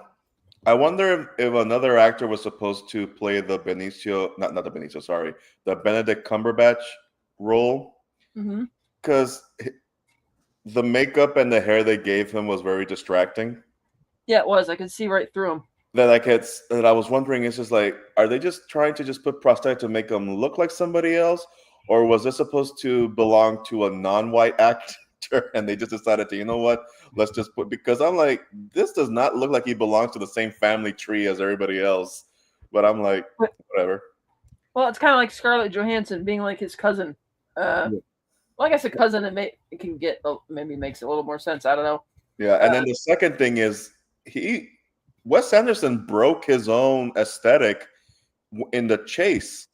I wonder if another actor was supposed to play the Benicio, not the Benicio, sorry, the Benedict Cumberbatch role. Mm-hmm. Because the makeup and the hair they gave him was very distracting. Yeah, it was. I could see right through him. That I was wondering, it's just like, are they just trying to just put prosthetic to make him look like somebody else, or was this supposed to belong to a non-white actor and they just decided to, you know what, let's just put, because I'm like, this does not look like he belongs to the same family tree as everybody else. But I'm like, whatever. Well, it's kind of like Scarlett Johansson being like his cousin. Well, I guess a cousin it can get maybe makes a little more sense. I don't know. Yeah, and then the second thing is Wes Anderson broke his own aesthetic in the chase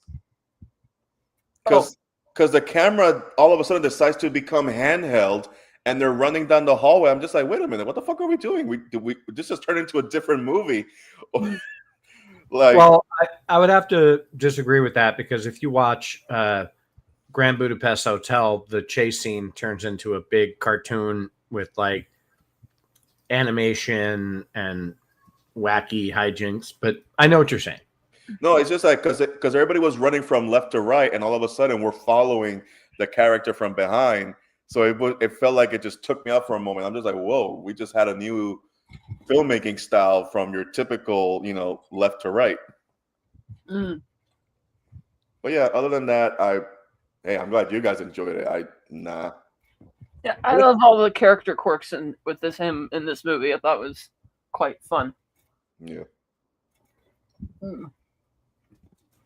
because the camera all of a sudden decides to become handheld and they're running down the hallway. I'm just like, wait a minute, what the fuck are we doing? We this just turned into a different movie. Like, well, I would have to disagree with that because if you watch Grand Budapest Hotel, the chase scene turns into a big cartoon with like animation and wacky hijinks. But I know what you're saying. no, it's just like because everybody was running from left to right, and all of a sudden we're following the character from behind. So it felt like it just took me out for a moment. I'm just like, whoa, we just had a new filmmaking style from your typical, left to right. Mm. But yeah, other than that, I'm glad you guys enjoyed it. Yeah, I love all the character quirks with him in this movie. I thought it was quite fun. Yeah. Mm.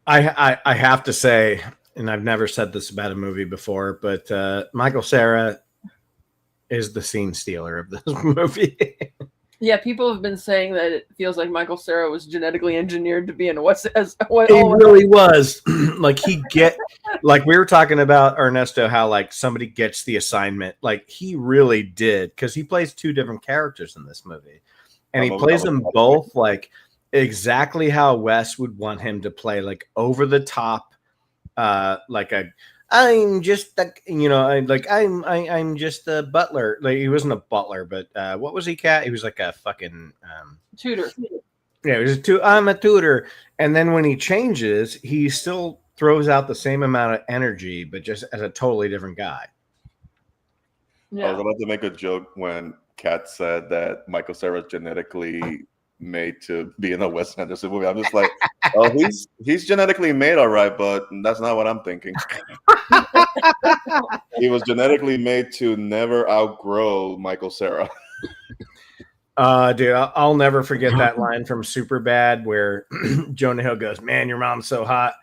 I have to say, and I've never said this about a movie before, but Michael Cera is the scene stealer of this movie. Yeah, people have been saying that it feels like Michael Cera was genetically engineered to be in what he really was. Like like we were talking about Ernesto, how like somebody gets the assignment. Like he really did, because he plays two different characters in this movie, and he plays them both like exactly how Wes would want him to play, like over the top, like I'm just I'm just a butler. Like he wasn't a butler, but what was he, Cat? He was like a fucking tutor. Yeah, I'm a tutor. And then when he changes, he still throws out the same amount of energy, but just as a totally different guy. Yeah. I was about to make a joke when Kat said that Michael Cera is genetically made to be in a Wes Anderson movie. I'm just like, oh, he's genetically made, all right, but that's not what I'm thinking. He was genetically made to never outgrow Michael Cera. Dude, I'll never forget that line from Superbad where Jonah Hill goes, "Man, your mom's so hot.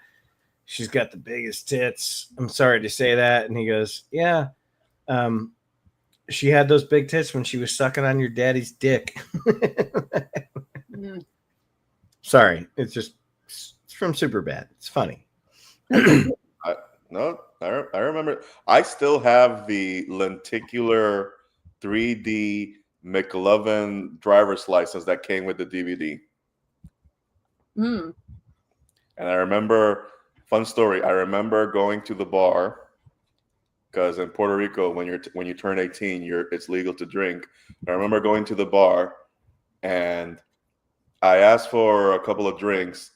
She's got the biggest tits. I'm sorry to say that." And he goes, "Yeah, she had those big tits when she was sucking on your daddy's dick." Sorry, it's from Superbad. It's funny. I remember. I still have the lenticular 3D McLovin driver's license that came with the DVD. Mm. And I remember, fun story. I remember going to the bar because in Puerto Rico, when you turn 18, it's legal to drink. I remember going to the bar and I asked for a couple of drinks,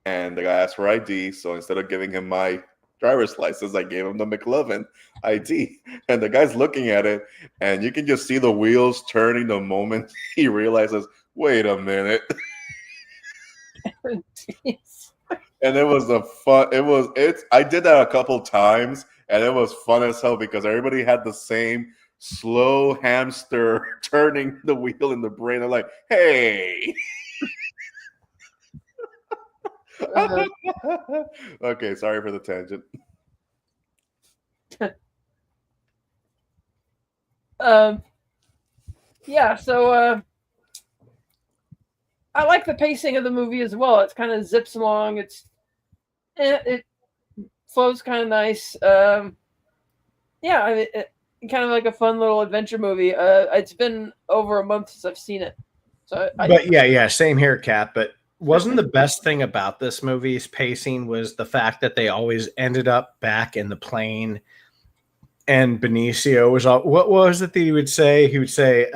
and the guy asked for ID. So instead of giving him my driver's license, I gave him the McLovin ID. And the guy's looking at it, and you can just see the wheels turning the moment he realizes, wait a minute. And it was I did that a couple times, and it was fun as hell because everybody had the same slow hamster turning the wheel in the brain. They're like, hey. Okay, sorry for the tangent. Yeah, so I like the pacing of the movie as well. It's kind of zips along. It flows kind of nice. Yeah, it kind of like a fun little adventure movie. It's been over a month since I've seen it. Same here, Kat. But wasn't the best thing about this movie's pacing was the fact that they always ended up back in the plane, and Benicio was all, what was it that he would say? He would say,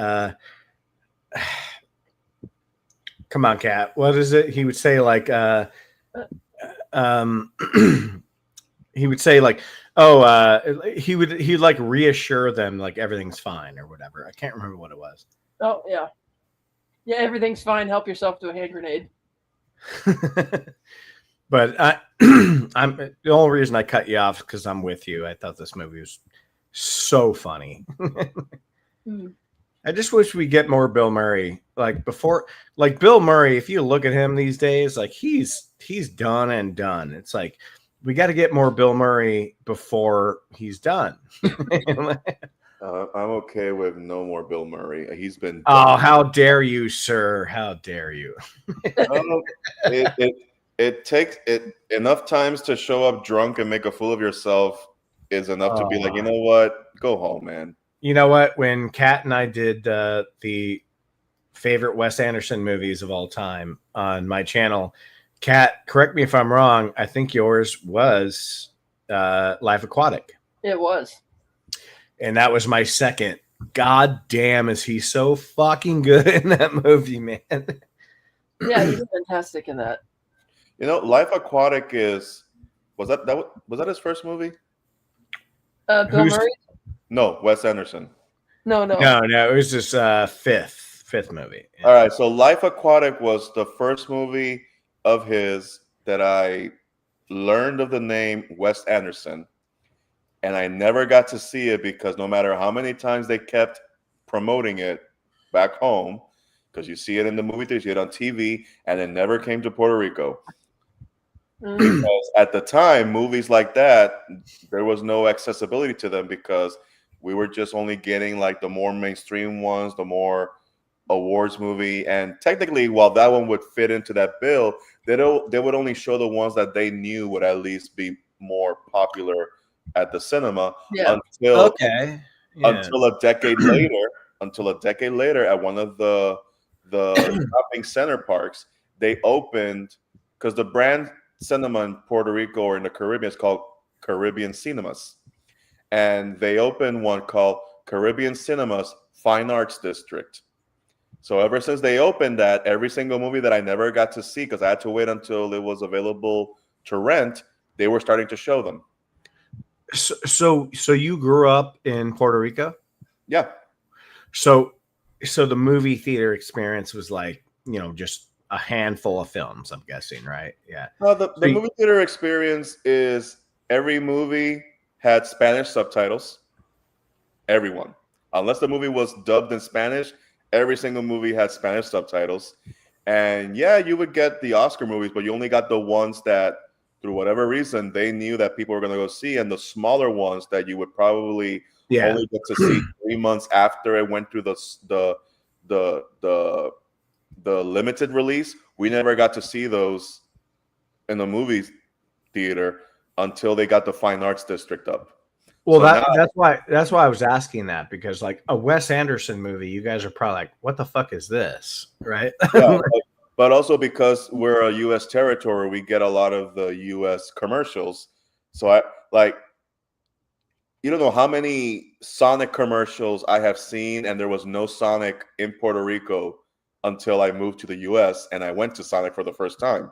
come on, Kat. What is it? He would say like, he would say like, he'd like reassure them like everything's fine or whatever. I can't remember what it was. Oh yeah. Yeah, everything's fine. Help yourself to a hand grenade. But I'm the only reason I cut you off because I'm with you. I thought this movie was so funny. I just wish we get more Bill Murray. Like before, like Bill Murray, if you look at him these days, like he's done and done. It's like We got to get more Bill Murray before he's done. I'm okay with no more Bill Murray. He's been Oh, done. how dare you, sir? How dare you? It takes it enough times to show up drunk and make a fool of yourself is enough to be like, you know what? Go home, man. You know what? When Kat and I did the favorite Wes Anderson movies of all time on my channel, Kat, correct me if I'm wrong, I think yours was Life Aquatic. It was. And that was my second. God damn, is he so fucking good in that movie, man. Yeah, he's fantastic in that. You know, Life Aquatic was that his first movie? Bill Murray? No, Wes Anderson. No. It was his fifth movie. Yeah. All right, so Life Aquatic was the first movie of his that I learned of the name Wes Anderson, and I never got to see it because no matter how many times they kept promoting it back home, because you see it in the movie theaters, you see it on TV, and it never came to Puerto Rico. Because at the time, movies like that, there was no accessibility to them because we were just only getting like the more mainstream ones, the more awards movie. And technically, while that one would fit into that bill, they would only show the ones that they knew would at least be more popular at the cinema until a decade later. Until a decade later, at one of the shopping center parks, they opened, because the brand cinema in Puerto Rico or in the Caribbean is called Caribbean Cinemas, and they opened one called Caribbean Cinemas Fine Arts District. So ever since they opened that, every single movie that I never got to see because I had to wait until it was available to rent, they were starting to show them. So you grew up in Puerto Rico? Yeah. So the movie theater experience was like, just a handful of films, I'm guessing, right? Yeah. No, the movie theater experience is every movie had Spanish subtitles. Everyone. Unless the movie was dubbed in Spanish, every single movie had Spanish subtitles. And yeah, you would get the Oscar movies, but you only got the ones that, through whatever reason, they knew that people were going to go see, and the smaller ones that you would probably only get to see 3 months after it went through the limited release. We never got to see those in the movie theater until they got the Fine Arts District up. Well, so that's why I was asking that, because like a Wes Anderson movie, you guys are probably like, what the fuck is this? Right. Yeah, but also because we're a US territory, we get a lot of the US commercials. So you don't know how many Sonic commercials I have seen, and there was no Sonic in Puerto Rico until I moved to the US and I went to Sonic for the first time.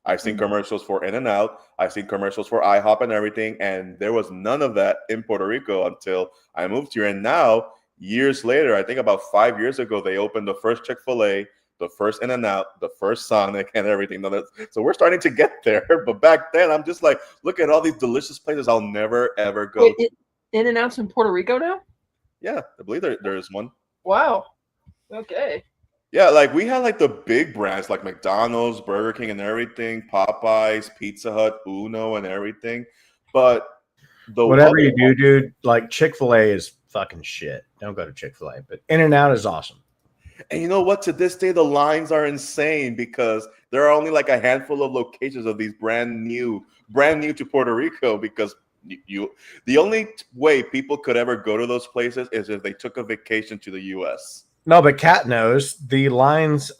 I've seen commercials for In-N-Out. I've seen commercials for IHOP and everything. And there was none of that in Puerto Rico until I moved here. And now, years later, I think about 5 years ago, they opened the first Chick-fil-A, the first In-N-Out, the first Sonic, and everything. So we're starting to get there. But back then, I'm just like, look at all these delicious places I'll never, ever go to. In-N-Out's in Puerto Rico now? Yeah, I believe there is one. Wow. Okay. Yeah, like we had like the big brands like McDonald's, Burger King, and everything, Popeyes, Pizza Hut, Uno, and everything. But whatever you do, dude, like Chick-fil-A is fucking shit. Don't go to Chick-fil-A, but In-N-Out is awesome. And you know what? To this day, the lines are insane because there are only like a handful of locations of these brand new to Puerto Rico. Because the only way people could ever go to those places is if they took a vacation to the U.S. No, but Kat knows the lines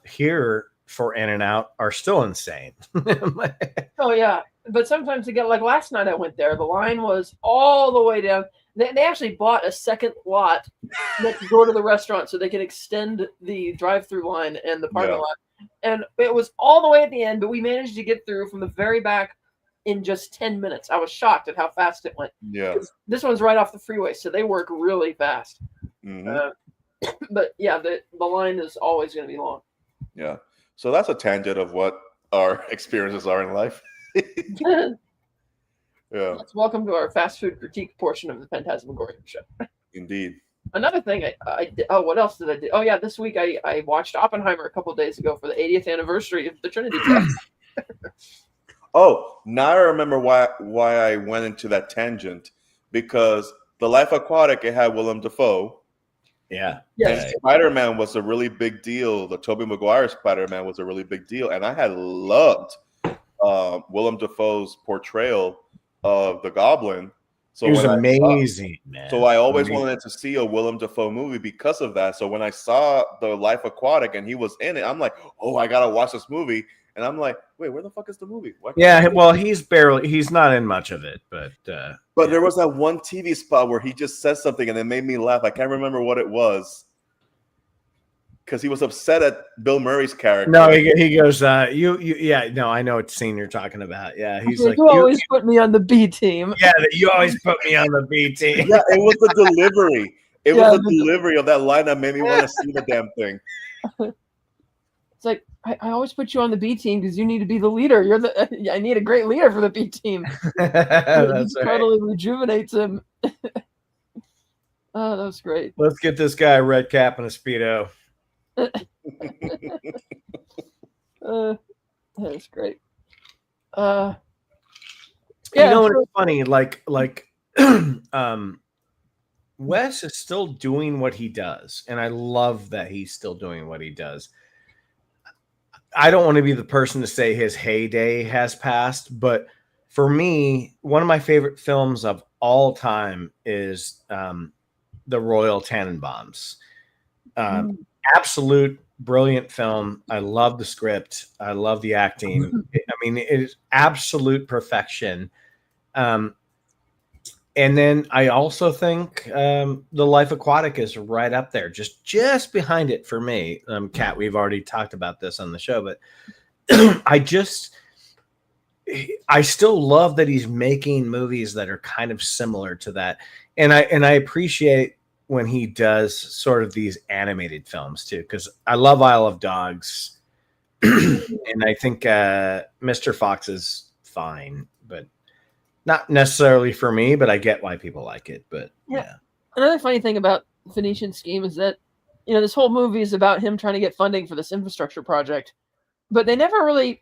here for In-N-Out are still insane. Oh, yeah. But sometimes to get, like last night I went there, the line was all the way down. They actually bought a second lot next door to the restaurant so they could extend the drive-through line and the parking lot. And it was all the way at the end, but we managed to get through from the very back in just 10 minutes. I was shocked at how fast it went. Yeah. This one's right off the freeway, so they work really fast. Mm-hmm. But yeah, the line is always going to be long. Yeah. So that's a tangent of what our experiences are in life. Yeah. Let's welcome to our fast food critique portion of the Fantasmagorium Show. Indeed. Another thing I did. Oh, what else did I do? Oh, yeah. This week I watched Oppenheimer a couple of days ago for the 80th anniversary of the Trinity test. Oh, now I remember why I went into that tangent, because The Life Aquatic, it had Willem Dafoe. Yeah. Yes. And Spider-Man was a really big deal. The Tobey Maguire Spider-Man was a really big deal. And I had loved Willem Dafoe's portrayal of the Goblin. So It was when amazing, man. So I always wanted to see a Willem Dafoe movie because of that. So when I saw The Life Aquatic and he was in it, I'm like, oh, I gotta watch this movie. And I'm like, wait, where the fuck is the movie? Yeah, well, he's not in much of it, but there was that one TV spot where he just said something and it made me laugh. I can't remember what it was, because he was upset at Bill Murray's character. No, he goes, yeah, no, I know what scene you're talking about. Yeah, he's like, you always put me on the B team. Yeah, you always put me on the B team. Yeah, it was the delivery. It was the delivery of that line that made me want to see the damn thing. It's like, I always put you on the B team because you need to be the leader. I need a great leader for the B team. That's right. Totally rejuvenates him. Oh, that was great. Let's get this guy a red cap and a Speedo. That's great. Yeah, you know what's funny? Like Wes is still doing what he does, and I love that he's still doing what he does. I don't want to be the person to say his heyday has passed, but for me, one of my favorite films of all time is The Royal Tenenbaums. Absolute brilliant film. I love the script. I love the acting. I mean, it is absolute perfection. And then I also think The Life Aquatic is right up there, just behind it for me. Kat, we've already talked about this on the show, but I still love that he's making movies that are kind of similar to that. And I appreciate when he does sort of these animated films too, because I love Isle of Dogs. And I think Mr. Fox is fine, but not necessarily for me, but I get why people like it. But yeah. Another funny thing about Phoenician Scheme is that, this whole movie is about him trying to get funding for this infrastructure project, but they never really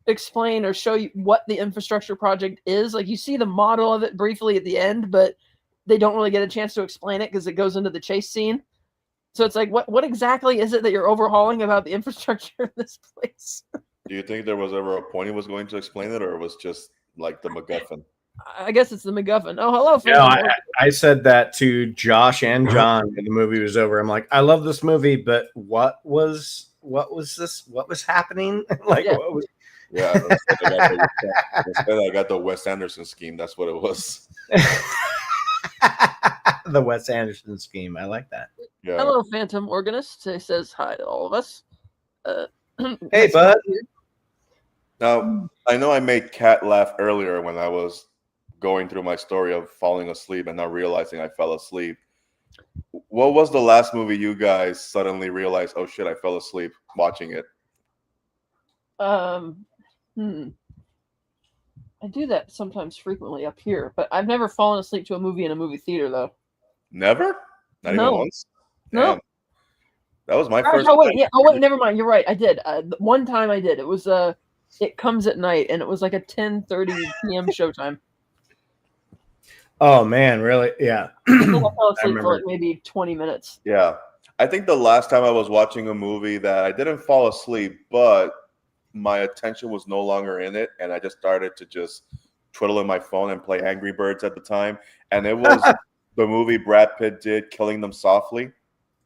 explain or show you what the infrastructure project is. Like, you see the model of it briefly at the end, but they don't really get a chance to explain it because it goes into the chase scene. So it's like, what exactly is it that you're overhauling about the infrastructure in this place? Do you think there was ever a point he was going to explain it, or it was just like the MacGuffin? I guess it's the MacGuffin. Oh, hello. No, I said that to Josh and John when the movie was over. I'm like, I love this movie, but what was this? What was happening? What was? Yeah, I got the Wes Anderson scheme. That's what it was. The Wes Anderson scheme. I like that. Yeah. Hello, Phantom Organist. He says hi to all of us. Hey, bud. Now, I know I made Kat laugh earlier when I was going through my story of falling asleep and not realizing I fell asleep. What was the last movie you guys suddenly realized, oh shit, I fell asleep watching it? I do that sometimes frequently up here, but I've never fallen asleep to a movie in a movie theater, though. Never? Not even once? No. Damn. That was my first. Oh, wait. Yeah. Oh, wait. Never mind. You're right. I did. One time I did. It was It Comes at Night, and it was like a 10:30 p.m. showtime. Oh man, really? Yeah. I fell asleep for like maybe 20 minutes. Yeah. I think the last time I was watching a movie that I didn't fall asleep, but my attention was no longer in it, and I just started to just twiddle in my phone and play Angry Birds at the time. And it was the movie Brad Pitt did, Killing Them Softly.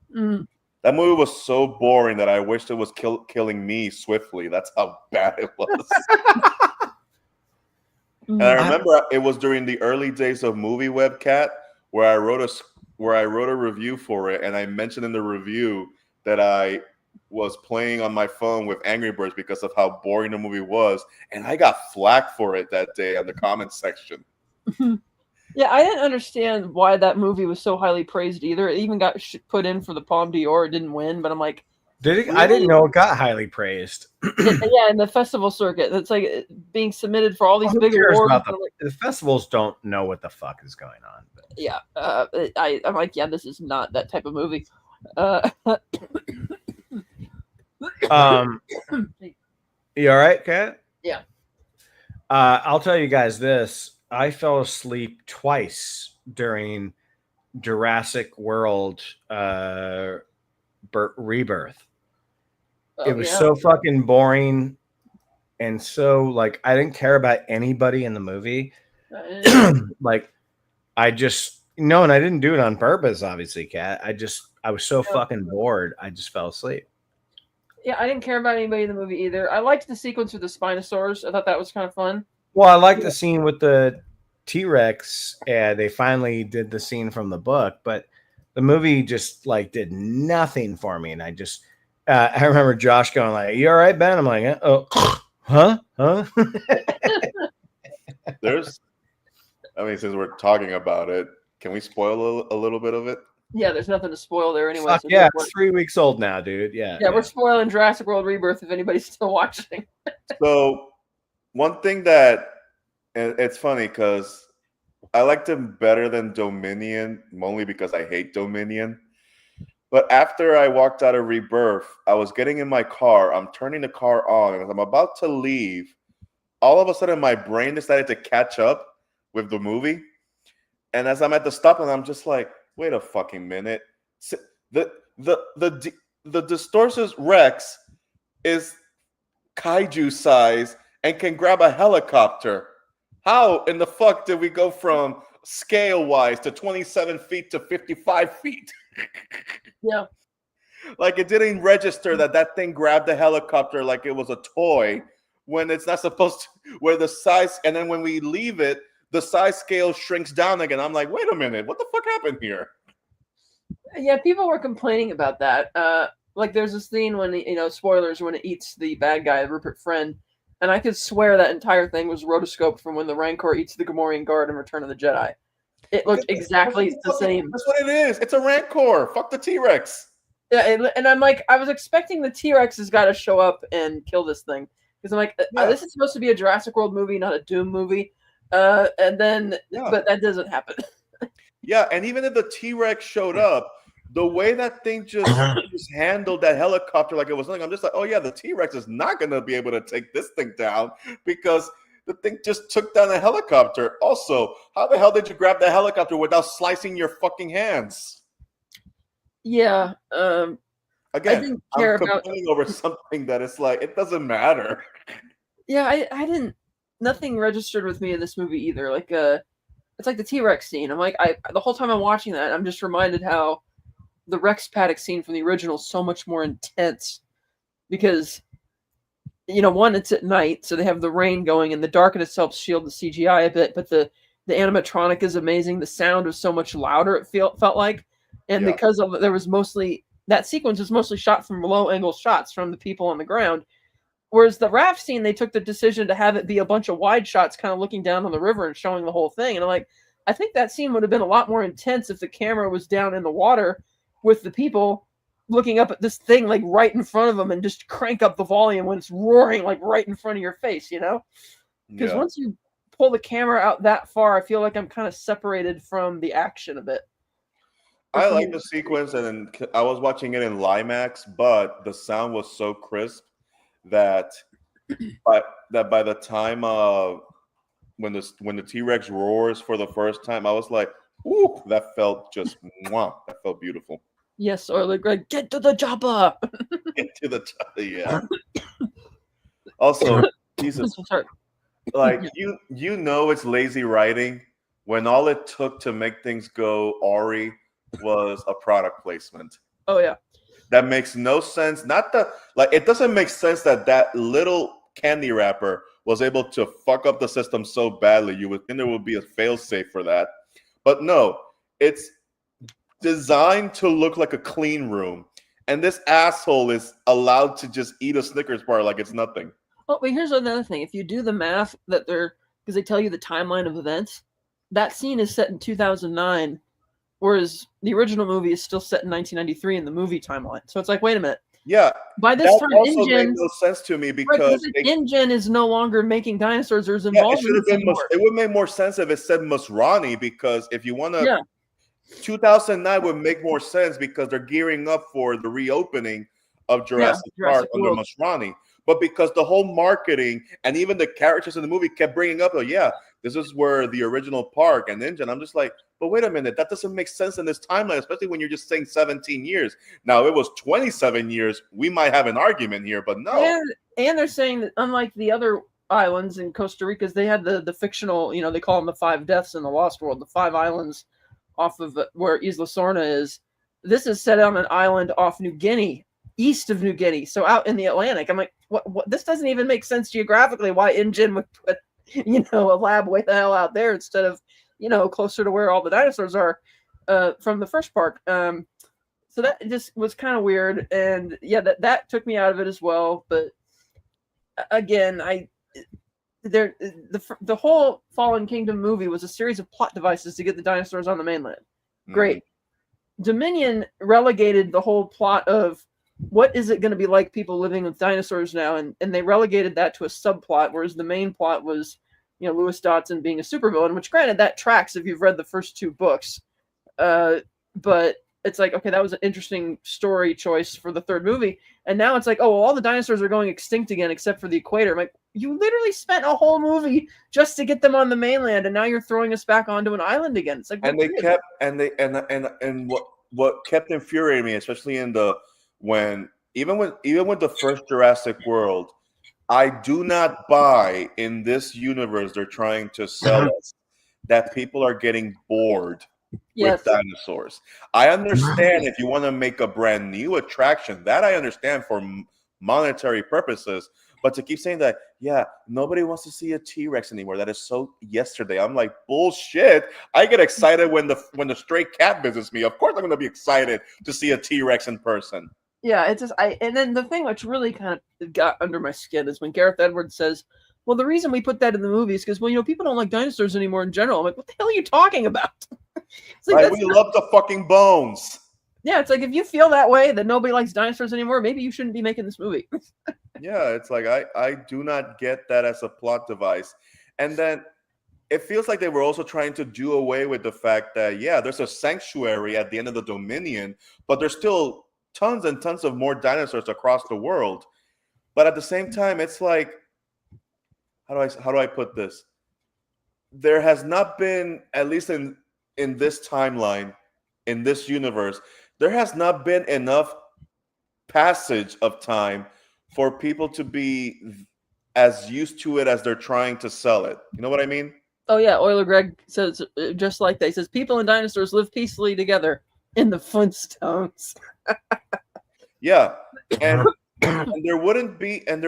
That movie was so boring that I wished it was killing me swiftly. That's how bad it was. And I remember it was during the early days of Movie Webcat where I wrote a review for it, and I mentioned in the review that I was playing on my phone with Angry Birds because of how boring the movie was, and I got flack for it that day in the comments section. Yeah, I didn't understand why that movie was so highly praised either. It even got put in for the Palme d'Or. It didn't win, but I'm like, did it? Really? I didn't know it got highly praised. Yeah, in the festival circuit, it's like being submitted for all these big awards. The festivals don't know what the fuck is going on. But. Yeah, I'm like, yeah, this is not that type of movie. You all right, Kat? Yeah. I'll tell you guys this. I fell asleep twice during Jurassic World Rebirth. It was so fucking boring. And so, like, I didn't care about anybody in the movie. Like, I just, no, and I didn't do it on purpose, obviously, Kat. I was so fucking bored. I just fell asleep. Yeah, I didn't care about anybody in the movie either. I liked the sequence with the Spinosaurs. I thought that was kind of fun. Well, I liked the scene with the T-Rex. They finally did the scene from the book, but the movie just, like, did nothing for me. And I just, I remember Josh going like, "You all right, Ben?" I'm like, "Oh, huh?" I mean, since we're talking about it, can we spoil a little bit of it? Yeah, there's nothing to spoil there anyway. So yeah, it's 3 weeks old now, dude. Yeah, we're spoiling Jurassic World Rebirth if anybody's still watching. So, one thing that, and it's funny because I liked him better than Dominion, only because I hate Dominion. But after I walked out of Rebirth, I was getting in my car. I'm turning the car on, and as I'm about to leave, all of a sudden my brain decided to catch up with the movie. And as I'm at the stop, and I'm just like, wait a fucking minute. The Distorsus Rex is kaiju size and can grab a helicopter. How in the fuck did we go from scale-wise to 27 feet to 55 feet? Yeah. Like, it didn't register that thing grabbed the helicopter like it was a toy when it's not supposed to, where the size, and then when we leave it, the size scale shrinks down again. I'm like, wait a minute, what the fuck happened here? Yeah, people were complaining about that. Like, there's this scene when, spoilers, when it eats the bad guy, Rupert Friend, and I could swear that entire thing was rotoscoped from when the Rancor eats the Gamorrean guard in Return of the Jedi. It looked exactly the same. That's what it is. It's a Rancor. Fuck the T-Rex. Yeah, and I'm like, I was expecting the T-Rex has got to show up and kill this thing. Because I'm like, this is supposed to be a Jurassic World movie, not a Doom movie. And then, but that doesn't happen. Yeah, and even if the T-Rex showed up, the way that thing just handled that helicopter like it was nothing, I'm just like, oh yeah, the T-Rex is not going to be able to take this thing down because the thing just took down a helicopter. Also, how the hell did you grab the helicopter without slicing your fucking hands? Yeah. Again, I didn't care I'm complaining over something that it's like, it doesn't matter. Yeah, I didn't. Nothing registered with me in this movie either. Like, it's like the T-Rex scene. I'm like, the whole time I'm watching that, I'm just reminded how the Rex paddock scene from the original is so much more intense because, one, it's at night, so they have the rain going, and the darkness helps shield the CGI a bit, but the animatronic is amazing. The sound was so much louder, it felt like, and because of there was mostly that sequence was mostly shot from low angle shots from the people on the ground. Whereas the raft scene, they took the decision to have it be a bunch of wide shots kind of looking down on the river and showing the whole thing. And I'm like, I think that scene would have been a lot more intense if the camera was down in the water with the people looking up at this thing like right in front of them and just crank up the volume when it's roaring like right in front of your face, Because once you pull the camera out that far, I feel like I'm kind of separated from the action a bit. I like the sequence, and I was watching it in Limax, but the sound was so crisp that by the time when the T-Rex roars for the first time, I was like, "Ooh, that felt just mwah, that felt beautiful." Yes, or like get to the chopper. Get to the chopper, yeah. Also, Jesus, like it's lazy writing when all it took to make things go Ori was a product placement. Oh yeah. That makes no sense. It doesn't make sense that little candy wrapper was able to fuck up the system so badly. You would think there would be a failsafe for that. But no, it's designed to look like a clean room. And this asshole is allowed to just eat a Snickers bar like it's nothing. Oh, but here's another thing. If you do the math because they tell you the timeline of events, that scene is set in 2009. Whereas the original movie is still set in 1993 in the movie timeline. So it's like, wait a minute. Yeah. By this time, also made no sense to me because InGen is no longer making dinosaurs or is involved in this anymore. It would make more sense if it said Masrani, because if you want to, 2009 would make more sense because they're gearing up for the reopening of Jurassic Park under Masrani. but because the whole marketing and even the characters in the movie kept bringing up, oh yeah, this is where the original park and engine. I'm just like, but wait a minute, that doesn't make sense in this timeline, especially when you're just saying 17 years. Now, it was 27 years. We might have an argument here, but no. And they're saying that unlike the other islands in Costa Rica, they had the fictional, they call them the 5 deaths in the Lost World, the 5 islands off of where Isla Sorna is. This is set on an island off New Guinea, east of New Guinea, so out in the Atlantic. I'm like, what? This doesn't even make sense geographically. Why InGen would put, a lab way the hell out there instead of, closer to where all the dinosaurs are from the first park. So that just was kind of weird, and yeah, that took me out of it as well. But again, the whole Fallen Kingdom movie was a series of plot devices to get the dinosaurs on the mainland. Great. Dominion relegated the whole plot of what is it going to be like people living with dinosaurs now, and they relegated that to a subplot, whereas the main plot was, Lewis Dotson being a supervillain, which granted that tracks if you've read the first 2 books. But it's like, okay, that was an interesting story choice for the 3rd movie. And now it's like, oh, well, all the dinosaurs are going extinct again except for the equator. I'm like, you literally spent a whole movie just to get them on the mainland, and now you're throwing us back onto an island again. It's like, and they kept and what kept infuriating me, especially even with the first Jurassic World, I do not buy in this universe they're trying to sell us that people are getting bored with dinosaurs. I understand if you want to make a brand new attraction, that I understand for monetary purposes, but to keep saying that, yeah, nobody wants to see a T-Rex anymore, that is so yesterday. I'm like, bullshit. I get excited when the stray cat visits me. Of course I'm going to be excited to see a T-Rex in person. Yeah, it's just and then the thing which really kind of got under my skin is when Gareth Edwards says, well, the reason we put that in the movie is because, well, people don't like dinosaurs anymore in general. I'm like, what the hell are you talking about? It's like, we love the fucking bones. Yeah, it's like, if you feel that way, that nobody likes dinosaurs anymore, maybe you shouldn't be making this movie. Yeah, it's like, I do not get that as a plot device. And then it feels like they were also trying to do away with the fact that, yeah, there's a sanctuary at the end of the Dominion, but there's still tons and tons of more dinosaurs across the world. But at the same time, it's like, how do I put this? There has not been, at least in this timeline, in this universe, there has not been enough passage of time for people to be as used to it as they're trying to sell it. You know what I mean? Oh yeah, Euler Greg says just like that. He says people and dinosaurs live peacefully together in the Flintstones. Yeah, and there wouldn't be that.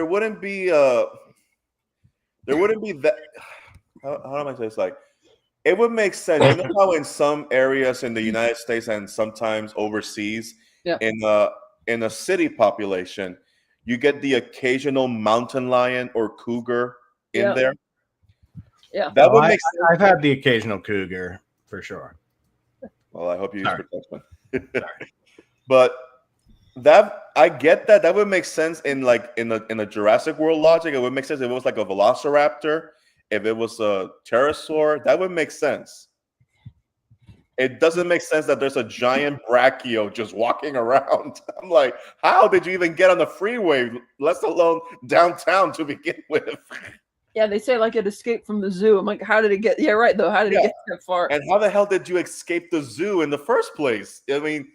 How am I saying this? Like, it would make sense. You know how in some areas in the United States and sometimes overseas, in a city population, you get the occasional mountain lion or cougar in there. Yeah, that would make sense. I've had the occasional cougar for sure. Well, I hope you use protection. But that, I get that. That would make sense in a Jurassic World logic. It would make sense if it was like a velociraptor. If it was a pterosaur, that would make sense. It doesn't make sense that there's a giant brachio just walking around. I'm like, how did you even get on the freeway, let alone downtown to begin with? Yeah, they say like it escaped from the zoo. I'm like, how did it get? Yeah, right though. How did it get that far? And how the hell did you escape the zoo in the first place? I mean,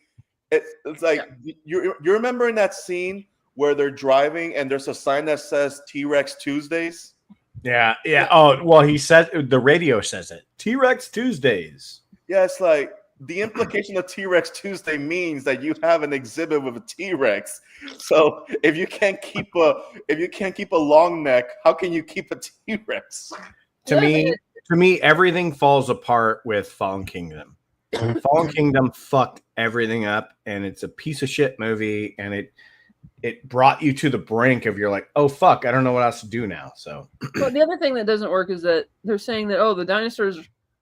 it's like you remember in that scene where they're driving and there's a sign that says T-Rex Tuesdays? Yeah. Oh, well, he said, the radio says it. T-Rex Tuesdays. Yeah, it's like the implication of T-Rex Tuesday means that you have an exhibit with a T-Rex. So if you can't keep a long neck, how can you keep a T-Rex? To me, everything falls apart with Fallen Kingdom. Fallen Kingdom fucked everything up, and it's a piece of shit movie, and it brought you to the brink of, you're like, oh fuck, I don't know what else to do now. So well, the other thing that doesn't work is that they're saying that, oh, the dinosaurs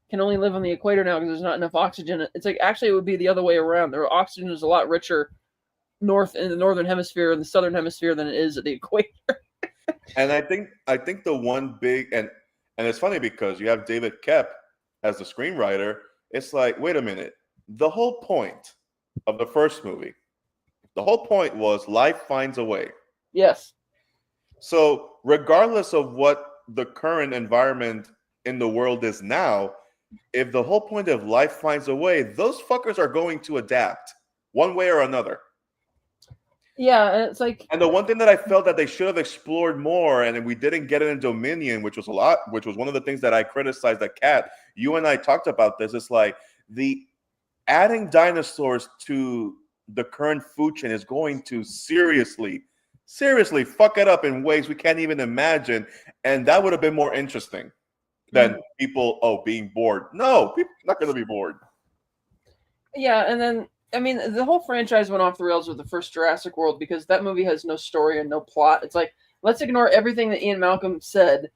can only live on the equator now because there's not enough oxygen. It's like, actually it would be the other way around. Their oxygen is a lot richer north in the northern hemisphere and the southern hemisphere than it is at the equator. And I think the one big, and it's funny because you have David Koepp as the screenwriter. It's like, wait a minute. The whole point of the first movie, the whole point was life finds a way. Yes. So regardless of what the current environment in the world is now, if the whole point of life finds a way, those fuckers are going to adapt one way or another. Yeah, and it's like, And the one thing that I felt that they should have explored more, and we didn't get it in Dominion, which was one of the things that I criticized that Kat, you and I talked about this. It's like the adding dinosaurs to the current food chain is going to seriously fuck it up in ways we can't even imagine. And that would have been more interesting than people being bored. No, people are not going to be bored. yeah, and then I mean, the whole franchise went off the rails with the first Jurassic World because that movie has no story and no plot. It's like, let's ignore everything that Ian Malcolm said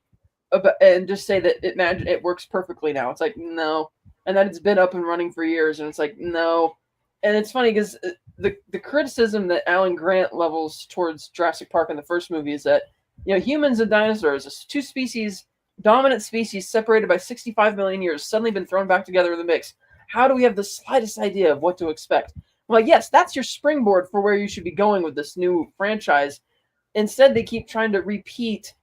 about, and just say that it works perfectly now. It's like, no. And that it's been up and running for years, and it's like, no. And it's funny because the criticism that Alan Grant levels towards Jurassic Park in the first movie is that, humans and dinosaurs, two species, dominant species separated by 65 million years, suddenly been thrown back together in the mix. How do we have the slightest idea of what to expect? Well, yes, that's your springboard for where you should be going with this new franchise. Instead, they keep trying to repeat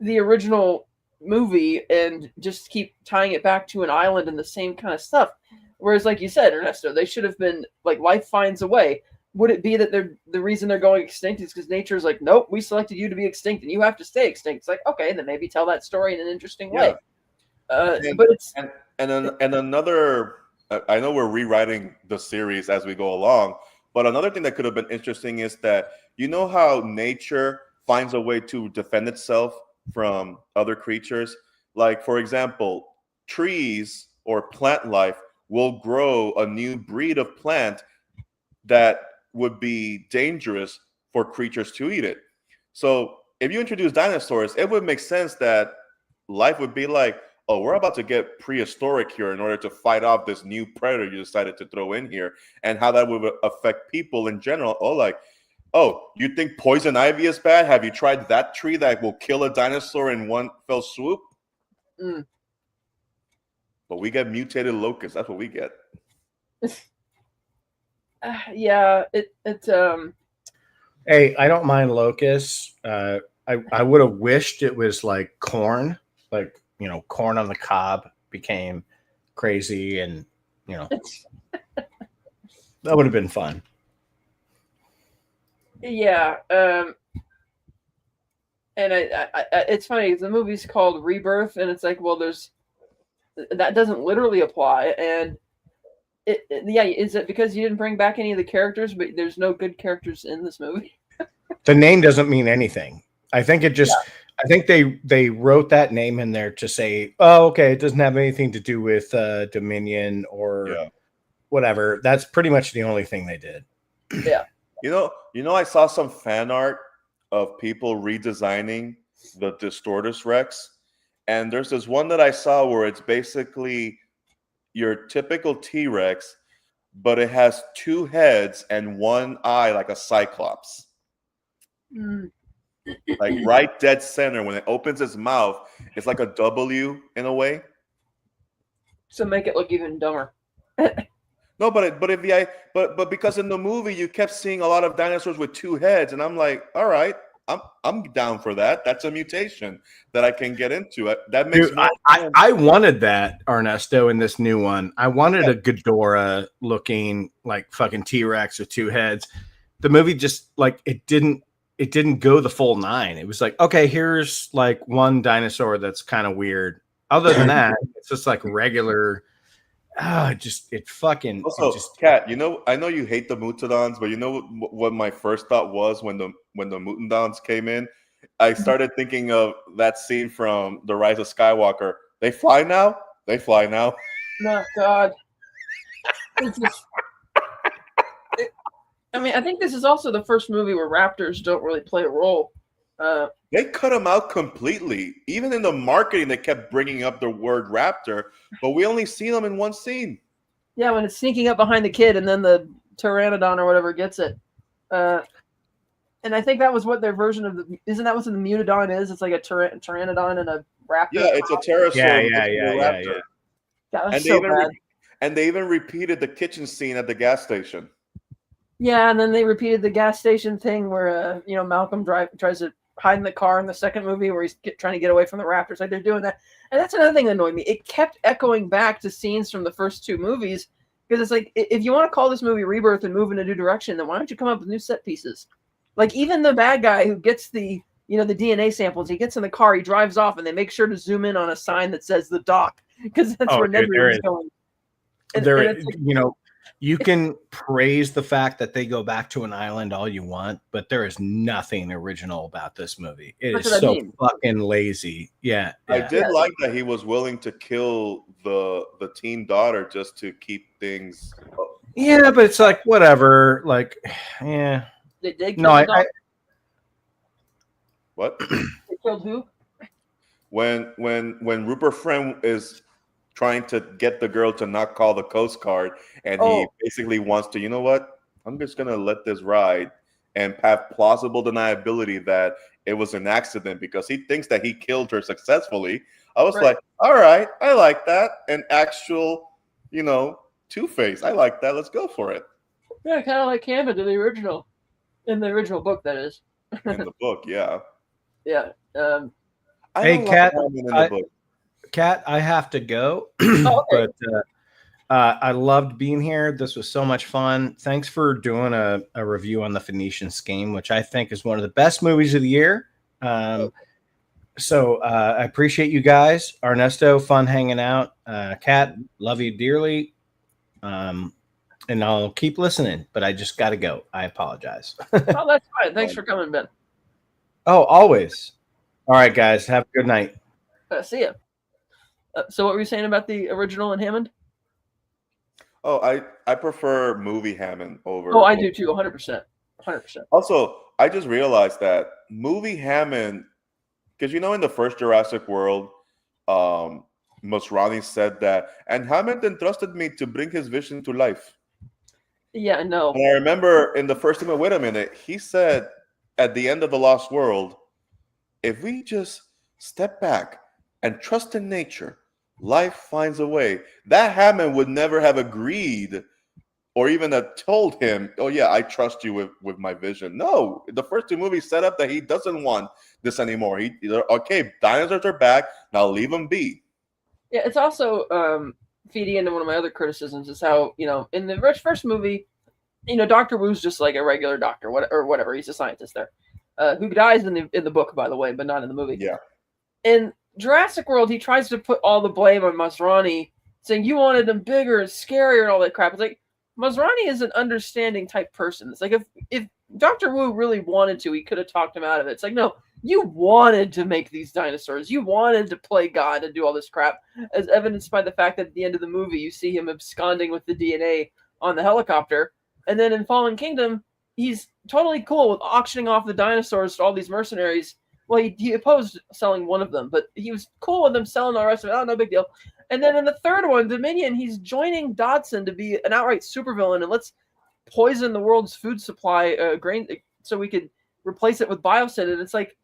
the original movie and just keep tying it back to an island and the same kind of stuff. Whereas, like you said, Ernesto, they should have been like, life finds a way. Would it be that the reason they're going extinct is because nature is like, nope, we selected you to be extinct and you have to stay extinct? It's like, okay, then maybe tell that story in an interesting way. But it's and another. I know we're rewriting the series as we go along, but another thing that could have been interesting is that how nature finds a way to defend itself from other creatures. Like, for example, trees or plant life will grow a new breed of plant that would be dangerous for creatures to eat it. So if you introduce dinosaurs, it would make sense that life would be like, oh, we're about to get prehistoric here in order to fight off this new predator you decided to throw in here, and how that would affect people in general. Oh, you think poison ivy is bad? Have you tried that tree that will kill a dinosaur in one fell swoop? But we get mutated locusts. That's what we get. Yeah, Hey, I don't mind locusts. I would have wished it was like corn, like, corn on the cob became crazy, and that would have been fun. Yeah, and it's funny because the movie's called Rebirth, and it's like, well, that doesn't literally apply, and is it because you didn't bring back any of the characters, but there's no good characters in this movie? The name doesn't mean anything. I think it just. Yeah. I think they wrote that name in there to say, oh, okay, it doesn't have anything to do with Dominion or whatever. That's pretty much the only thing they did. Yeah. I saw some fan art of people redesigning the Distortus Rex, and there's this one that I saw where it's basically your typical T-Rex, but it has two heads and one eye like a Cyclops. Like right dead center, when it opens its mouth, it's like a W in a way. So make it look even dumber. No, but because in the movie you kept seeing a lot of dinosaurs with two heads, and I'm like, all right, I'm down for that. That's a mutation that I can get into. That makes Dude, I wanted that, Ernesto, in this new one. I wanted a Ghidorah looking like fucking T-Rex with two heads. The movie just like it didn't go the full 9. It was like, okay, here's like one dinosaur that's kind of weird. Other than that, it's just like regular. Kat, I know you hate the Mutodons, but what my first thought was when the Mutodons came in? I started thinking of that scene from The Rise of Skywalker. They fly now? They fly now. No, God. I think this is also the first movie where raptors don't really play a role. They cut them out completely. Even in the marketing, they kept bringing up the word raptor, but we only see them in one scene. Yeah, when it's sneaking up behind the kid, and then the pteranodon or whatever gets it. And I think that was what their version of isn't that what the Mutodon is? It's like a pteranodon and a raptor. Yeah, it's a pterosaur. Yeah. That was so bad. And they even repeated the kitchen scene at the gas station. Yeah, and then they repeated the gas station thing where Malcolm tries to hide in the car in the second movie where he's trying to get away from the raptors. Like they're doing that, and that's another thing that annoyed me. It kept echoing back to scenes from the first two movies because it's like if you want to call this movie Rebirth and move in a new direction, then why don't you come up with new set pieces? Like even the bad guy who gets the the DNA samples, he gets in the car, he drives off, and they make sure to zoom in on a sign that says the dock because that's where Nebula is going. You can praise the fact that they go back to an island all you want, but there is nothing original about this movie. It is so fucking lazy. Yeah. I did like that he was willing to kill the teen daughter just to keep things. Yeah, but it's like whatever. Like, yeah. They did kill the daughter. What? They killed who? When Rupert Friend is trying to get the girl to not call the Coast Guard, and he basically wants to, you know what? I'm just gonna let this ride and have plausible deniability that it was an accident because he thinks that he killed her successfully. I was like, all right, I like that. An actual, Two-Face. I like that. Let's go for it. Yeah, kind of like Hammond in the original book, that is. In the book, yeah. Yeah. Hey, Kat, I have to go, but I loved being here. This was so much fun. Thanks for doing a review on the Phoenician Scheme, which I think is one of the best movies of the year. So I appreciate you guys. Ernesto, fun hanging out. Kat, love you dearly. And I'll keep listening, but I just got to go. I apologize. Oh, that's fine. Thanks for coming, Ben. Oh, always. All right, guys. Have a good night. See ya. So what were you saying about the original and Hammond? Oh, I prefer movie Hammond over. Oh, I do too, 100%. 100%. Also, I just realized that movie Hammond, because in the first Jurassic World, Masrani said that, and Hammond entrusted me to bring his vision to life. Yeah, no. And I remember in the first time, wait a minute, he said at the end of The Lost World, if we just step back and trust in nature, life finds a way. That Hammond would never have agreed or even have told him, oh yeah, I trust you with my vision. No, the first two movies set up that he doesn't want this anymore. Okay, dinosaurs are back, now leave them be. Yeah, it's also feeding into one of my other criticisms is how, in the first movie, Dr. Wu's just like a regular doctor, or whatever. He's a scientist there, who dies in the book, by the way, but not in the movie. Yeah. In Jurassic World, he tries to put all the blame on Masrani, saying you wanted them bigger and scarier and all that crap. It's like Masrani is an understanding type person. It's like if Dr. Wu really wanted to, he could have talked him out of it. It's like, no, you wanted to make these dinosaurs. You wanted to play God and do all this crap, as evidenced by the fact that at the end of the movie, you see him absconding with the DNA on the helicopter. And then in Fallen Kingdom, he's totally cool with auctioning off the dinosaurs to all these mercenaries. Well, he opposed selling one of them, but he was cool with them selling the rest of it. Oh, no big deal. And then in the third one, Dominion, he's joining Dodson to be an outright supervillain, and let's poison the world's food supply grain so we could replace it with biocid. And it's like,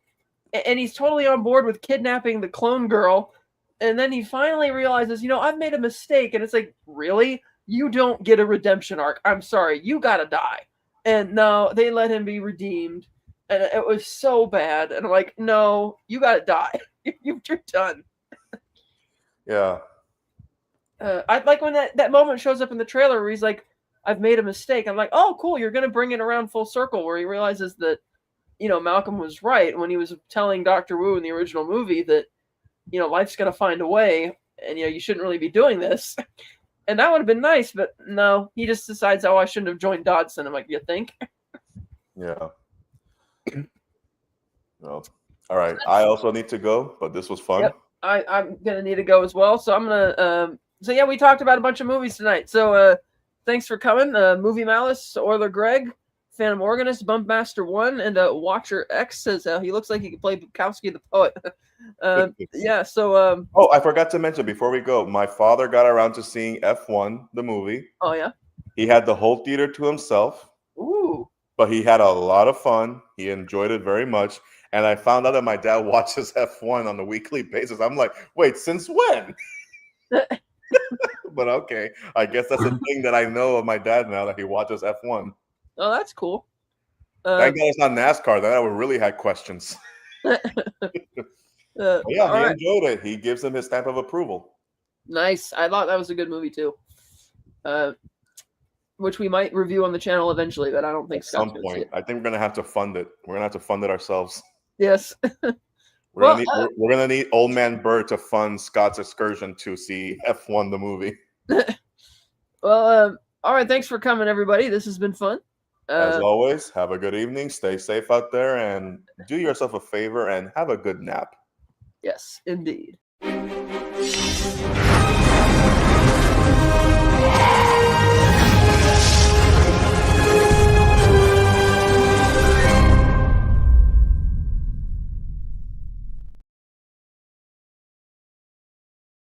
and he's totally on board with kidnapping the clone girl. And then he finally realizes, I've made a mistake. And it's like, really? You don't get a redemption arc. I'm sorry. You got to die. And no, they let him be redeemed. And it was so bad. And I'm like, no, you got to die. You're done. Yeah. I like when that moment shows up in the trailer where he's like, I've made a mistake. I'm like, oh, cool. You're going to bring it around full circle where he realizes that, Malcolm was right when he was telling Dr. Wu in the original movie that, life's going to find a way and, you shouldn't really be doing this. And that would have been nice, but no, he just decides, oh, I shouldn't have joined Dodson. I'm like, you think? Yeah. Well, all right. I also need to go, but this was fun. Yep. I'm going to need to go as well. So I'm going to, so yeah, we talked about a bunch of movies tonight. So thanks for coming. Movie Malice, Euler Greg, Phantom Organist, Bumpmaster 1, and Watcher X says he looks like he could play Bukowski the Poet. Yeah, so... oh, I forgot to mention before we go, my father got around to seeing F1, the movie. Oh, yeah? He had the whole theater to himself. Ooh. But he had a lot of fun. He enjoyed it very much. And I found out that my dad watches F1 on a weekly basis. I'm like, wait, since when? But okay, I guess that's a thing that I know of my dad now, that he watches F1. Oh, that's cool. Thank God it's not NASCAR. Then I would really have questions. Yeah, he all right. enjoyed it. He gives him his stamp of approval. Nice. I thought that was a good movie too. Which we might review on the channel eventually, but I don't think At Scott's some going to see point, it. I think we're gonna have to fund it. We're gonna have to fund it ourselves. Yes. We're gonna need Old Man Bird to fund Scott's excursion to see F1 the movie. Well, all right. Thanks for coming, everybody. This has been fun. As always, have a good evening. Stay safe out there, and do yourself a favor and have a good nap. Yes, indeed.